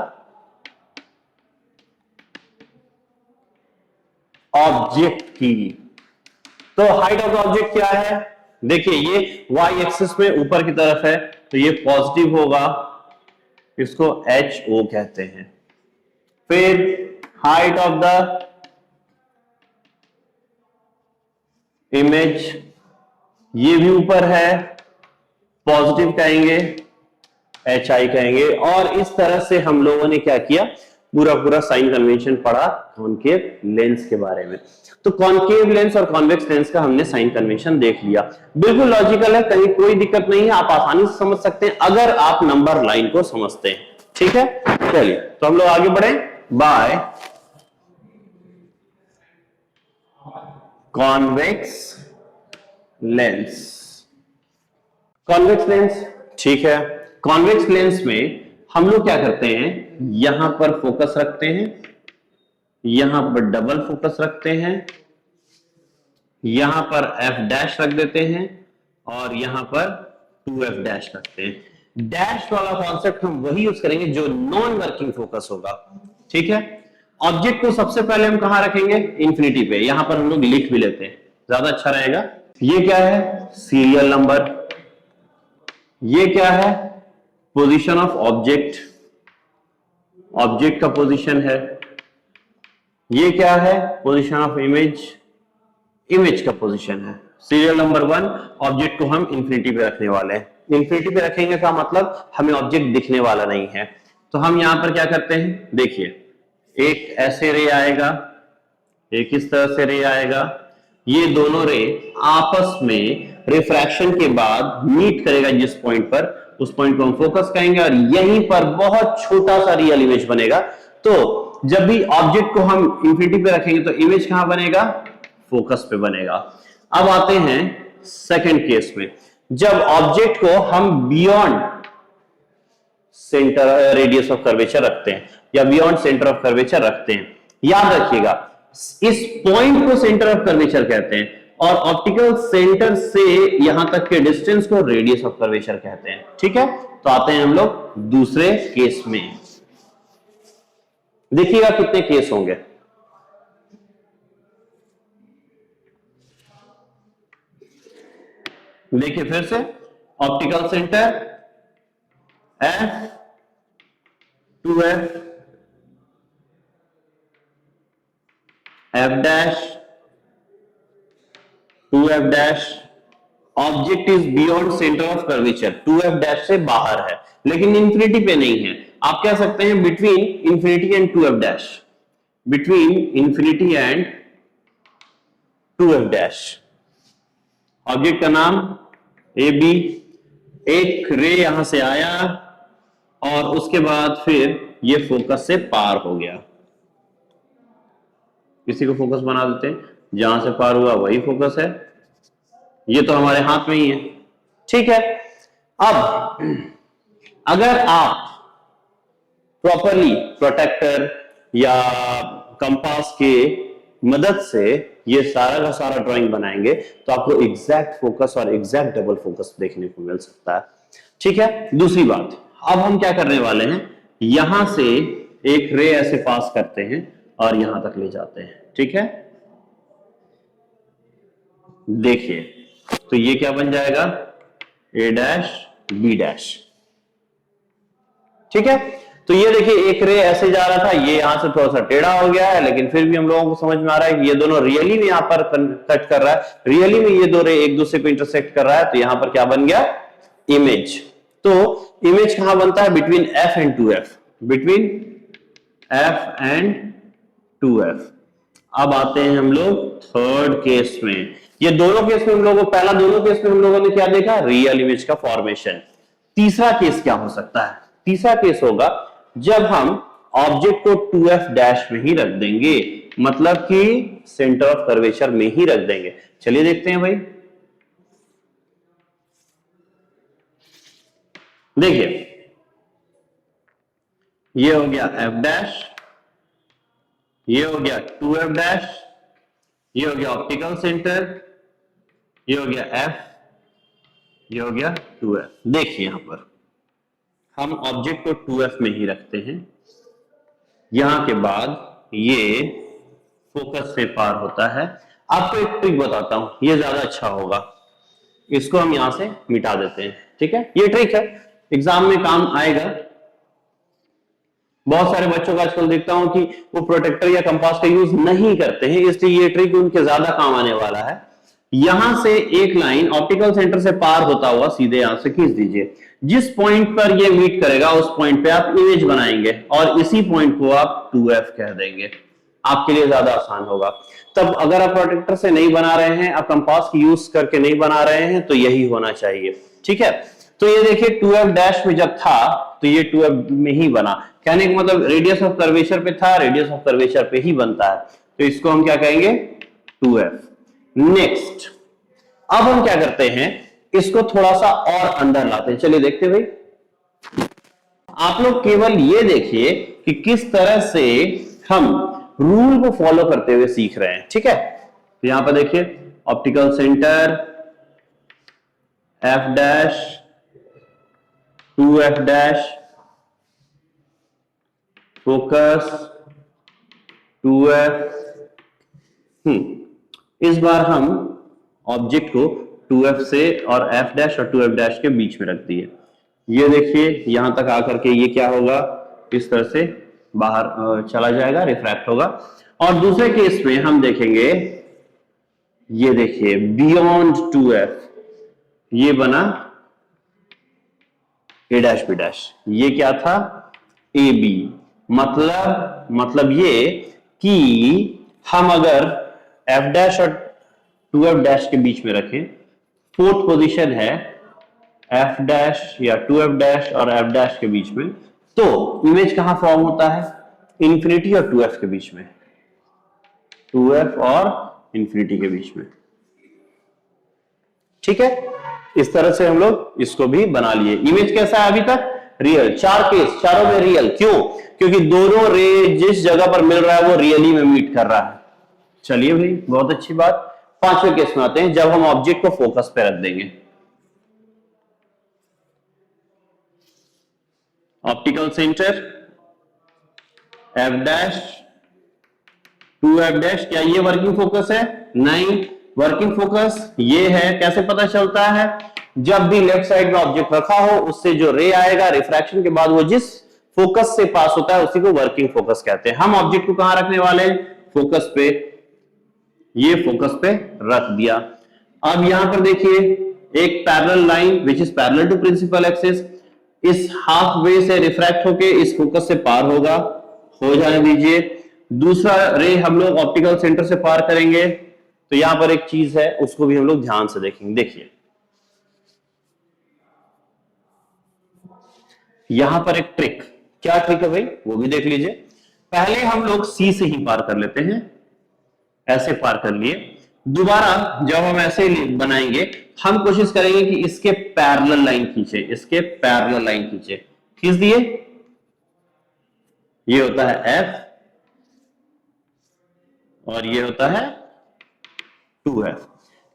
A: ऑब्जेक्ट की। तो हाइट ऑफ द ऑब्जेक्ट क्या है, देखिए ये y एक्सिस में ऊपर की तरफ है तो ये पॉजिटिव होगा, इसको HO कहते हैं। फिर हाइट ऑफ द इमेज, ये भी ऊपर है, पॉजिटिव कहेंगे, HI कहेंगे। और इस तरह से हम लोगों ने क्या किया, पूरा पूरा साइन कन्वेंशन पढ़ा कॉनकेव लेंस के बारे में। तो कॉनकेव लेंस और कॉन्वेक्स लेंस का हमने साइन कन्वेंशन देख लिया, बिल्कुल लॉजिकल है, कहीं कोई दिक्कत नहीं है, आप आसानी से समझ सकते हैं अगर आप नंबर लाइन को समझते हैं। ठीक है, चलिए तो हम लोग आगे बढ़े। By convex lens, convex lens, ठीक है। कॉन्वेक्स लेंस में हम लोग क्या करते हैं, यहां पर फोकस रखते हैं, यहां पर डबल फोकस रखते हैं, यहां पर f डैश रख देते हैं और यहां पर 2f डैश रखते हैं। डैश वाला कॉन्सेप्ट हम वही यूज करेंगे जो नॉन वर्किंग फोकस होगा। ठीक है, ऑब्जेक्ट को सबसे पहले हम कहां रखेंगे, इंफिनिटी पे, यहां पर हम लोग लिख भी लेते हैं, ज्यादा अच्छा रहेगा। ये क्या है, सीरियल नंबर, ये क्या है, पोजीशन ऑफ ऑब्जेक्ट, ऑब्जेक्ट का पोजीशन है, ये क्या है, पोजीशन ऑफ इमेज, इमेज का पोजीशन है। सीरियल नंबर 1, ऑब्जेक्ट को हम इंफिनिटी पे रखने वाले हैं। इंफिनिटी पे रखेंगे का मतलब हमें ऑब्जेक्ट दिखने वाला नहीं है, तो हम यहां पर क्या करते हैं, देखिए एक ऐसे रे आएगा, एक इस तरह से रे आएगा, ये दोनों रे आपस में रिफ्रैक्शन के बाद मीट करेगा जिस पॉइंट पर, उस पॉइंट को हम फोकस कहेंगे और यहीं पर बहुत छोटा सा रियल इमेज बनेगा। तो जब भी ऑब्जेक्ट को हम इंफिनिटी पे रखेंगे तो इमेज कहां बनेगा, फोकस पे बनेगा। अब आते हैं सेकंड केस में। जब ऑब्जेक्ट को हम beyond centre radius of curvature रखते हैं या बियॉन्ड सेंटर ऑफ कर्वेचर रखते हैं। याद रखिएगा इस पॉइंट को सेंटर ऑफ कर्वेचर कहते हैं और ऑप्टिकल सेंटर से यहां तक के डिस्टेंस को रेडियस ऑफ कर्वेचर कहते हैं। ठीक है, तो आते हैं हम लोग दूसरे केस में। देखिएगा कितने केस होंगे। देखिए फिर से optical centre F 2F F dash 2F dash object is beyond centre of curvature, 2F dash से बाहर है लेकिन इंफिनिटी पे नहीं है। आप कह सकते हैं between infinity and 2F dash, between infinity and 2F dash। Object का नाम ए बी, एक रे यहां से आया और उसके बाद फिर ये फोकस से पार हो गया। किसी को फोकस बना देते हैं, जहां से पार हुआ वही फोकस है, ये तो हमारे हाथ में ही है। ठीक है, अब अगर आप प्रॉपरली प्रोटेक्टर या कंपास के मदद से ये सारा का सारा ड्राइंग बनाएंगे तो आपको एग्जैक्ट फोकस और एग्जैक्ट डबल फोकस देखने को मिल सकता है। ठीक है, दूसरी बात, अब हम क्या करने वाले हैं, यहां से एक रे ऐसे पास करते हैं और यहां तक ले जाते हैं। ठीक है, देखिए तो ये क्या बन जाएगा, ए डैश बी डैश। ठीक है, तो ये देखिए एक रे ऐसे जा रहा था, ये यहां से थोड़ा सा टेढ़ा हो गया है लेकिन फिर भी हम लोगों को समझ में आ रहा है कि ये दोनों रियली में यहां पर कट कर रहा है, रियली में ये दो रे एक दूसरे को इंटरसेक्ट कर रहा है। तो यहां पर क्या बन गया, इमेज। तो इमेज कहां बनता है, between F and 2F, between F and 2F। अब आते हैं हम लोग थर्ड केस में। ये दोनों केस में हम लोगों को, पहला दोनों केस में हम लोगों ने क्या देखा, रियल इमेज का फॉर्मेशन। तीसरा केस क्या हो सकता है, तीसरा केस होगा जब हम ऑब्जेक्ट को 2F डैश में ही रख देंगे, मतलब कि सेंटर ऑफ कर्वेचर में ही रख देंगे। चलिए देखते हैं भाई। देखिए ये हो गया F डैश, ये हो गया 2F डैश, ये हो गया ऑप्टिकल सेंटर, ये हो गया F, ये हो गया 2F। देखिए यहां पर हम ऑब्जेक्ट को 2F में ही रखते हैं, यहां के बाद ये फोकस से पार होता है। आपको एक ट्रिक बताता हूं, ये ज्यादा अच्छा होगा, इसको हम यहां से मिटा देते हैं। ठीक है, ये ट्रिक है, एग्जाम में काम आएगा। बहुत सारे बच्चों का आजकल देखता हूं कि वो प्रोटेक्टर या कंपास का यूज नहीं करते हैं, इसलिए ये ट्रिक उनके ज्यादा काम आने वाला है। यहां से एक लाइन ऑप्टिकल सेंटर से पार होता हुआ सीधे यहां से खींच दीजिए। जिस पॉइंट पर ये मीट करेगा उस पॉइंट पे आप इमेज बनाएंगे और इसी पॉइंट को आप 2F कह देंगे, आपके लिए ज्यादा आसान होगा। तब अगर आप प्रोटेक्टर से नहीं बना रहे हैं, आप कंपास की यूज करके नहीं बना रहे हैं, तो यही होना चाहिए। ठीक है, तो ये देखिए 2F डैश में जब था तो ये 2F में ही बना, कहने का मतलब रेडियस ऑफ कर्वेचर पे था, रेडियस ऑफ कर्वेचर पे ही बनता है, तो इसको हम क्या कहेंगे, 2F। नेक्स्ट, अब हम क्या करते हैं, इसको थोड़ा सा और अंदर लाते हैं। चलिए देखते हैं भाई। आप लोग केवल ये देखिए कि किस तरह से हम रूल को फॉलो करते हुए सीख रहे हैं। ठीक है, तो यहां पर देखिए optical centre F dash 2F dash, focus 2F। इस बार हम ऑब्जेक्ट को 2F से और F डैश और 2F डैश के बीच में रख दिए। ये देखिए यहां तक आकर के ये क्या होगा, इस तरह से बाहर चला जाएगा, रिफ्रैक्ट होगा। और दूसरे केस में हम देखेंगे, ये देखिए बियॉन्ड 2F, ये बना A डैश B डैश, ये क्या था, AB। मतलब ये कि हम अगर F डैश और 2F डैश के बीच में रखें, फोर्थ पोजीशन है F डैश या 2F डैश और F डैश के बीच में, तो इमेज कहां फॉर्म होता है, इंफिनिटी और 2F के बीच में, 2F और इंफिनिटी के बीच में। ठीक है, इस तरह से हम लोग इसको भी बना लिए। इमेज कैसा है अभी तक? रियल। 4 केस, चारों में रियल। क्यों? क्योंकि दोनों रे जिस जगह पर मिल रहा है वो रियली में मीट कर रहा है। चलिए भाई, बहुत अच्छी बात। 5वें केस में आते हैं, जब हम ऑब्जेक्ट को फोकस पे रख देंगे। Optical centre F dash two F dash, क्या ये वर्किंग फोकस है? नहीं, वर्किंग फोकस ये है। कैसे पता चलता है? जब भी लेफ्ट साइड में ऑब्जेक्ट रखा हो, उससे जो रे आएगा रिफ्रैक्शन के बाद वो जिस फोकस से पास होता है उसी को वर्किंग फोकस कहते हैं। हम ऑब्जेक्ट को कहां रखने वाले हैं? फोकस पे। ये फोकस पे रख दिया। अब यहां पर देखिए, एक parallel line which is parallel to principal axis, इस हाफ वे से रिफ्रैक्ट होके इस फोकस से पार होगा, हो जाने दीजिए। दूसरा रे हम लोग ऑप्टिकल सेंटर से पार करेंगे, तो यहां पर एक चीज है, उसको भी हम लोग ध्यान से देखेंगे। देखिए, यहां पर एक ट्रिक। क्या ट्रिक है भाई? वो भी देख लीजिए। पहले हम लोग सी से ही पार कर लेते हैं, ऐसे पार कर लिए। दोबारा जब हम ऐसे बनाएंगे, हम कोशिश करेंगे कि इसके पैरेलल लाइन खींचे, इसके पैरेलल लाइन खींचे। खींच दिए, ये होता है एफ और ये होता है 2F।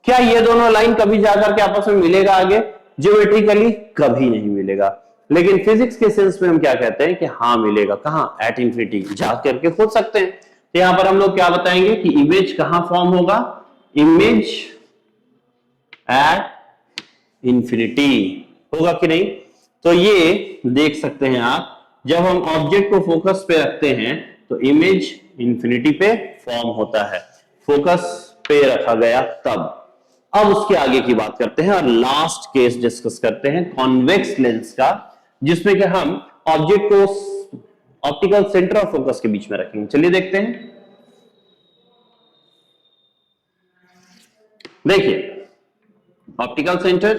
A: क्या ये दोनों लाइन कभी जाकर के आपस में मिलेगा आगे? ज्योमेट्रिकली कभी नहीं मिलेगा, लेकिन फिजिक्स के सेंस में हम क्या कहते हैं कि हाँ मिलेगा। कहां? At infinity. जाकर के खोज सकते हैं। तो यहां पर हम लोग क्या बताएंगे कि इमेज कहां फॉर्म होगा? इमेज एट इंफिनिटी होगा कि नहीं? तो ये देख सकते हैं आप, जब हम ऑब्जेक्ट को फोकस पे रखते हैं तो इमेज इंफिनिटी पे फॉर्म होता है। फोकस पे रखा गया तब। अब उसके आगे की बात करते हैं और लास्ट केस डिस्कस करते हैं कॉन्वेक्स लेंस का, जिसमें कि हम ऑब्जेक्ट को ऑप्टिकल सेंटर और फोकस के बीच में रखेंगे। चलिए देखते हैं। देखिए, optical centre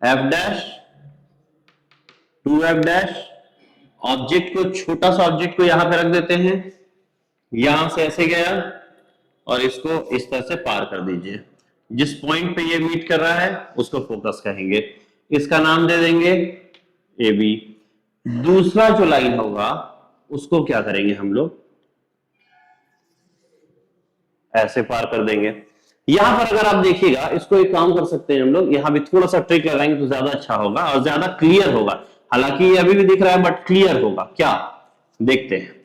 A: F dash two F dash, object को, छोटा सा ऑब्जेक्ट को यहां पे रख देते हैं। यहां से ऐसे गया और इसको इस तरह से पार कर दीजिए। जिस पॉइंट पे ये मीट कर रहा है उसको फोकस कहेंगे। इसका नाम दे देंगे ए बी। दूसरा जो लाइन होगा उसको क्या करेंगे हम लोग? ऐसे पार कर देंगे। यहां पर अगर आप देखिएगा, इसको एक काम कर सकते हैं हम लोग, यहां भी थोड़ा सा ट्रिक लगाएंगे तो ज्यादा अच्छा होगा और ज्यादा क्लियर होगा। हालांकि ये अभी भी दिख रहा है बट क्लियर होगा। क्या? देखते हैं।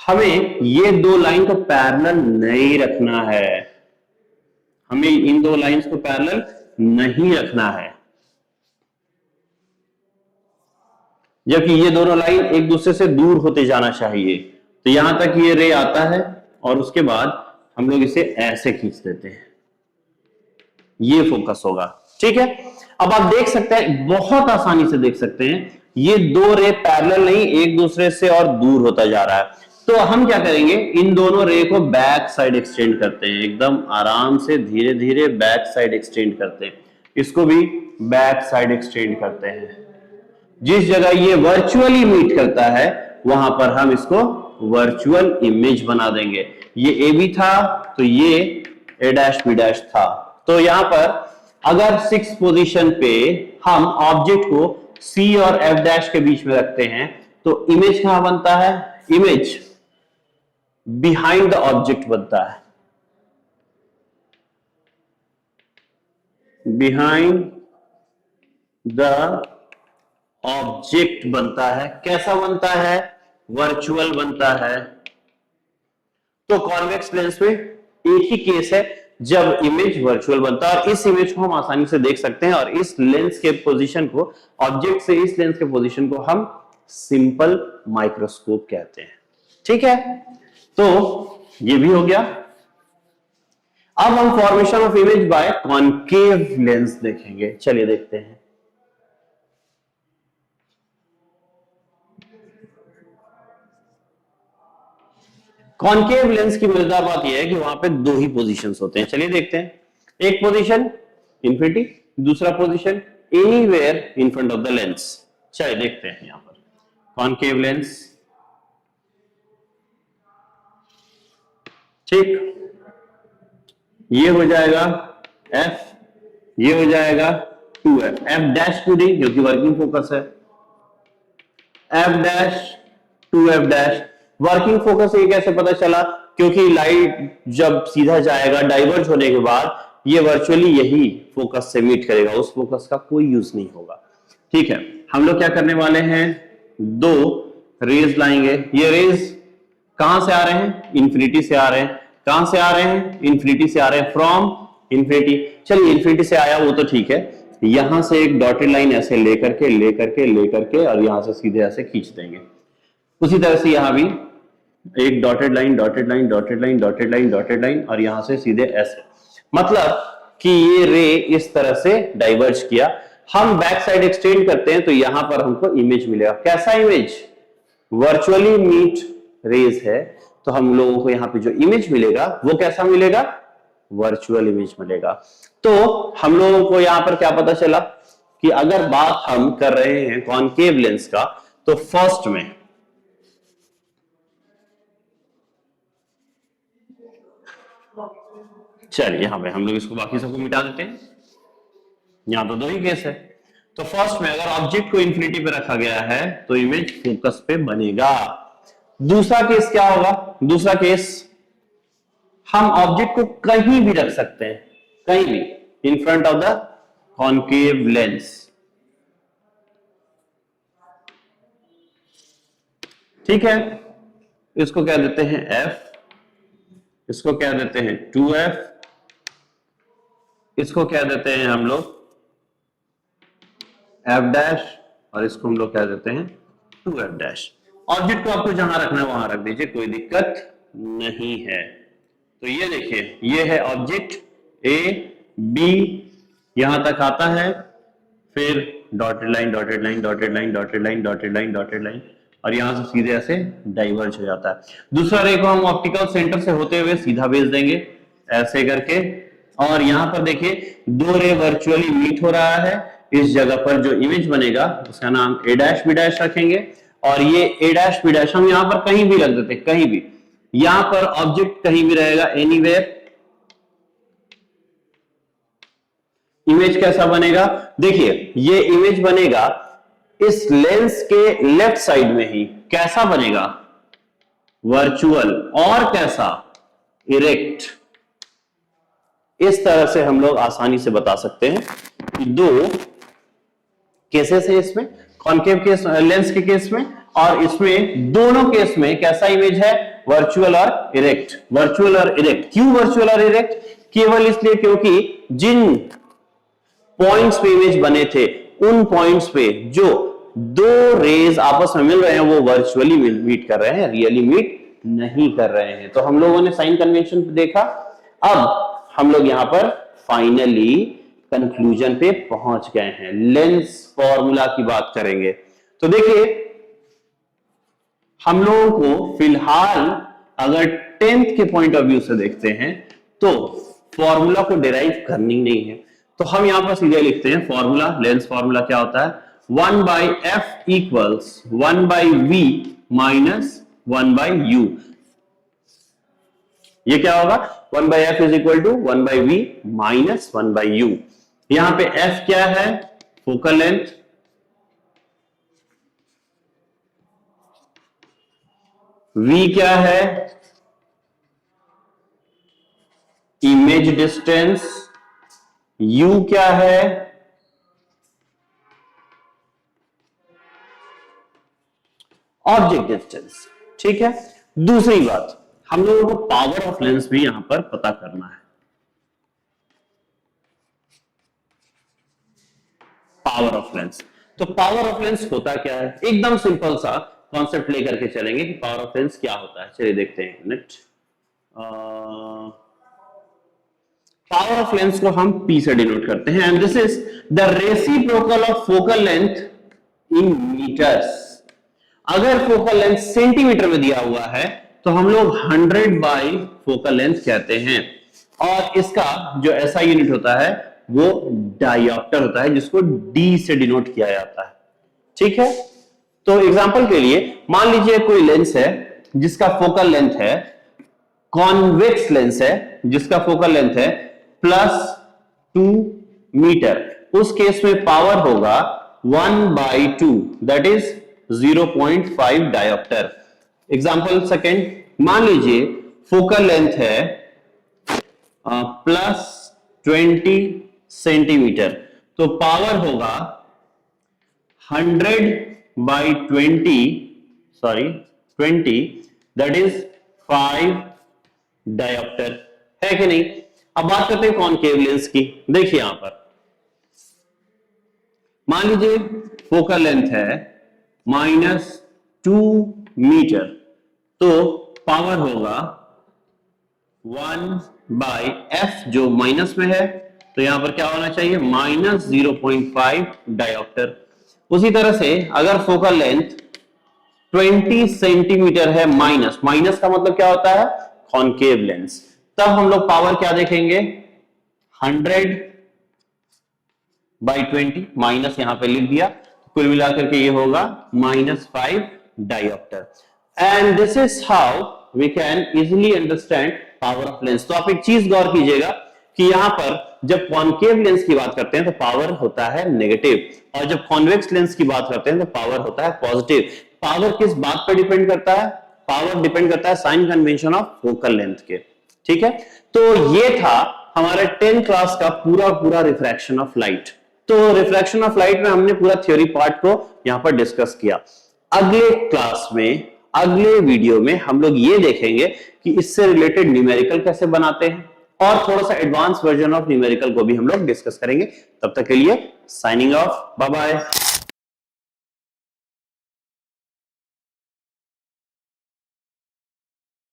A: हमें ये दो लाइन को पैरेलल नहीं रखना है, हमें इन दो लाइंस को पैरेलल नहीं रखना है, जबकि ये दोनों लाइन एक दूसरे से दूर होते जाना चाहिए। तो यहां तक ये रे आता है और उसके बाद हम लोग इसे ऐसे खींच देते हैं, ये फोकस होगा। ठीक है, अब आप देख सकते हैं, बहुत आसानी से देख सकते हैं, ये दो रे पैरेलल नहीं, एक दूसरे से और दूर होता जा रहा है। तो हम क्या करेंगे, इन दोनों रे को बैक साइड एक्सटेंड करते हैं, एकदम आराम से धीरे धीरे बैक साइड एक्सटेंड करते हैं। इसको भी बैक साइड एक्सटेंड करते हैं। जिस जगह ये वर्चुअली मीट करता है वहां पर हम इसको वर्चुअल इमेज बना देंगे। ये ए बी था तो ये ए डैश बी डैश था। तो यहां पर अगर 6 पोजीशन पे हम ऑब्जेक्ट को सी और एफ डैश के बीच में रखते हैं तो इमेज कहां बनता है? इमेज बिहाइंड द ऑब्जेक्ट बनता है, बिहाइंड द ऑब्जेक्ट बनता है। कैसा बनता है? वर्चुअल बनता है। तो कॉन्वेक्स लेंस में एक ही केस है जब इमेज वर्चुअल बनता है, और इस इमेज को हम आसानी से देख सकते हैं, और इस लेंस के पोजीशन को, ऑब्जेक्ट से इस लेंस के पोजीशन को हम सिंपल माइक्रोस्कोप कहते हैं। ठीक है, तो ये भी हो गया। अब हम formation of image by concave lens देखेंगे। चलिए देखते हैं। कॉनकेव लेंस की मजेदार बात यह है कि वहां पे दो ही पोजीशंस होते हैं। चलिए देखते हैं। एक पोजीशन इंफिनिटी, दूसरा position anywhere in front of the lens. चलिए देखते हैं। यहां पर कॉनकेव लेंस, ठीक, ये हो जाएगा एफ, ये हो जाएगा 2f, एफ डैश क्यों नहीं, क्योंकि वर्किंग फोकस है, F dash 2f dash. Working focus ये कैसे पता चला, क्योंकि लाइट जब सीधा जाएगा डाइवर्ज होने के बाद ये वर्चुअली यही फोकस से मीट करेगा, उस फोकस का कोई यूज नहीं होगा। ठीक है, हम लोग क्या करने वाले हैं, दो रेज लाएंगे। ये रेज कहां से आ रहे हैं, इन्फिनिटी से आ रहे हैं। कहां से आ रहे हैं, इन्फिनिटी से आ रहे हैं, फ्रॉम इन्फिनिटी। चलिए इन्फिनिटी से आया वो तो ठीक है, यहां से एक डॉटेड लाइन ऐसे लेकर के और यहां से सीधे ऐसे खींच देंगे। उसी तरह से यहां भी एक डॉटेड लाइन और यहां से सीधे ऐसे, मतलब कि ये रे इस तरह से डाइवर्ज किया। हम बैक साइड एक्सटेंड करते हैं तो यहां पर हमको इमेज मिलेगा। कैसा इमेज, वर्चुअली मीट रेज है, तो हम लोगों को यहां पे जो इमेज मिलेगा वो कैसा मिलेगा, वर्चुअल इमेज मिलेगा। तो हम लोगों को यहां पर क्या पता चला कि अगर बात हम कर रहे हैं कॉनकेव लेंस का, तो फर्स्ट में चलिए यहां पे हम लोग इसको बाकी सबको मिटा देते हैं, यहां तो दो ही केस है। तो फर्स्ट में अगर ऑब्जेक्ट को इंफिनिटी पे रखा गया है तो इमेज फोकस पे बनेगा। दूसरा केस क्या होगा, दूसरा केस हम ऑब्जेक्ट को कहीं भी रख सकते हैं, कहीं भी in front of the concave lens. ठीक है, इसको क्या देते हैं f, इसको क्या देते हैं 2f, इसको क्या देते हैं हम लोग f डैश, और इसको हम लोग क्या देते हैं 2f डैश। ऑब्जेक्ट को आपको जहां रखना है वहां रख दीजिए, कोई दिक्कत नहीं है। तो ये देखिए, ये है ऑब्जेक्ट A B, यहां तक आता है, फिर डॉटेड लाइन और यहां से सीधे ऐसे डाइवर्ज हो जाता है। दूसरा रे को हम ऑप्टिकल सेंटर से होते हुए सीधा भेज देंगे ऐसे करके, और यहां पर देखिए दो रे वर्चुअली मीट हो रहा है। इस जगह पर जो इमेज बनेगा उसका नाम A डैश B डैश रखेंगे, और ये A डैश B डैश हम यहां पर कहीं भी रख देते हैं, कहीं भी, यहां पर ऑब्जेक्ट कहीं भी रहेगा, एनीवेयर। इमेज कैसा बनेगा, देखिए ये इमेज बनेगा इस लेंस के लेफ्ट साइड में ही। कैसा बनेगा, वर्चुअल, और कैसा, इरेक्ट। इस तरह से हम लोग आसानी से बता सकते हैं कि दो केसेस है इसमें, कॉनकेव केस लेंस के केस में, और इसमें दोनों केस में कैसा इमेज है, वर्चुअल और इरेक्ट। वर्चुअल और इरेक्ट, क्यों वर्चुअल और इरेक्ट, केवल इसलिए क्योंकि जिन पॉइंट्स पे इमेज बने थे उन पॉइंट्स पे जो दो रेज आपस में मिल रहे हैं वो वर्चुअली मीट कर रहे हैं, रियली मीट नहीं कर रहे हैं। तो हम लोगों ने साइन कन्वेंशन देखा। अब हम लोग यहां पर फाइनली कंक्लूजन पे पहुंच गए हैं, लेंस फॉर्मूला की बात करेंगे। तो देखिए हम लोगों को फिलहाल अगर 10th के पॉइंट ऑफ व्यू से देखते हैं तो फॉर्मूला को डिराइव करनी नहीं है, तो हम यहां पर सीधे लिखते हैं फॉर्मूला, लेंस फॉर्मूला क्या होता है, 1/f equals 1/v minus 1/u। ये क्या होगा, 1/f is equal to 1/v minus 1/u। यहां पे f क्या है, फोकल लेंथ, v क्या है, इमेज डिस्टेंस, u क्या है, ऑब्जेक्ट डिस्टेंस। ठीक है, दूसरी बात हम लोगों को पावर ऑफ लेंस भी यहां पर पता करना है। पावर ऑफ लेंस, तो पावर ऑफ लेंस होता क्या है, एकदम सिंपल सा कॉन्सेप्ट लेकर के चलेंगे कि पावर ऑफ लेंस क्या होता है। चलिए देखते हैं मिनट। पावर ऑफ लेंस को हम P से डिनोट करते हैं, and this is the reciprocal of focal length in metres. अगर फोकल लेंथ सेंटीमीटर में दिया हुआ है तो हम लोग 100 बाई फोकल लेंथ कहते हैं, और इसका जो ऐसा यूनिट होता है वो डायोप्टर होता है, जिसको D से डिनोट किया जाता है। ठीक है, तो एग्जांपल के लिए मान लीजिए कोई लेंस है जिसका फोकल लेंथ है, कॉन्वेक्स लेंस है जिसका फोकल लेंथ है 2 मीटर, उस केस में पावर होगा 1/2, that is 0.5 dioptre. Example second, मान लीजिए फोकल लेंथ है +20 सेंटीमीटर, तो पावर होगा 100/20 दैट इज 5 डायोप्टर, है कि नहीं। अब बात करते हैं कॉनकेव लेंस की। देखिए यहां पर मान लीजिए फोकल लेंथ है -2 मीटर, तो पावर होगा 1/f, जो माइनस में है, तो यहां पर क्या होना चाहिए, -0.5 डायोप्टर। उसी तरह से अगर फोकल लेंथ 20 सेंटीमीटर है, माइनस का मतलब क्या होता है, कॉनकेव लेंस, तब हम लोग पावर क्या देखेंगे, 100/20, माइनस यहां पे लिख दिया, कुल मिलाकर के ये होगा -5 dioptre. And this is how we can easily understand power of lens. तो आप एक चीज गौर कीजिएगा कि यहां पर जब कॉनकेव लेंस की बात करते हैं तो पावर होता है नेगेटिव, और जब कॉन्वेक्स लेंस की बात करते हैं तो पावर होता है पॉजिटिव। पावर किस बात पर डिपेंड करता है, पावर डिपेंड करता है sign convention of focal length के, ठीक है। तो ये था हमारे 10th क्लास का पूरा रिफ्रैक्शन ऑफ लाइट। तो रिफ्रैक्शन ऑफ लाइट में हमने पूरा थ्योरी पार्ट को यहां पर डिस्कस किया। अगले क्लास में, अगले वीडियो में हम लोग ये देखेंगे कि इससे रिलेटेड न्यूमेरिकल कैसे बनाते हैं, और थोड़ा सा एडवांस वर्जन ऑफ न्यूमेरिकल को भी हम लोग डिस्कस करेंगे। तब तक के लिए साइनिंग ऑफ, बाय बाय।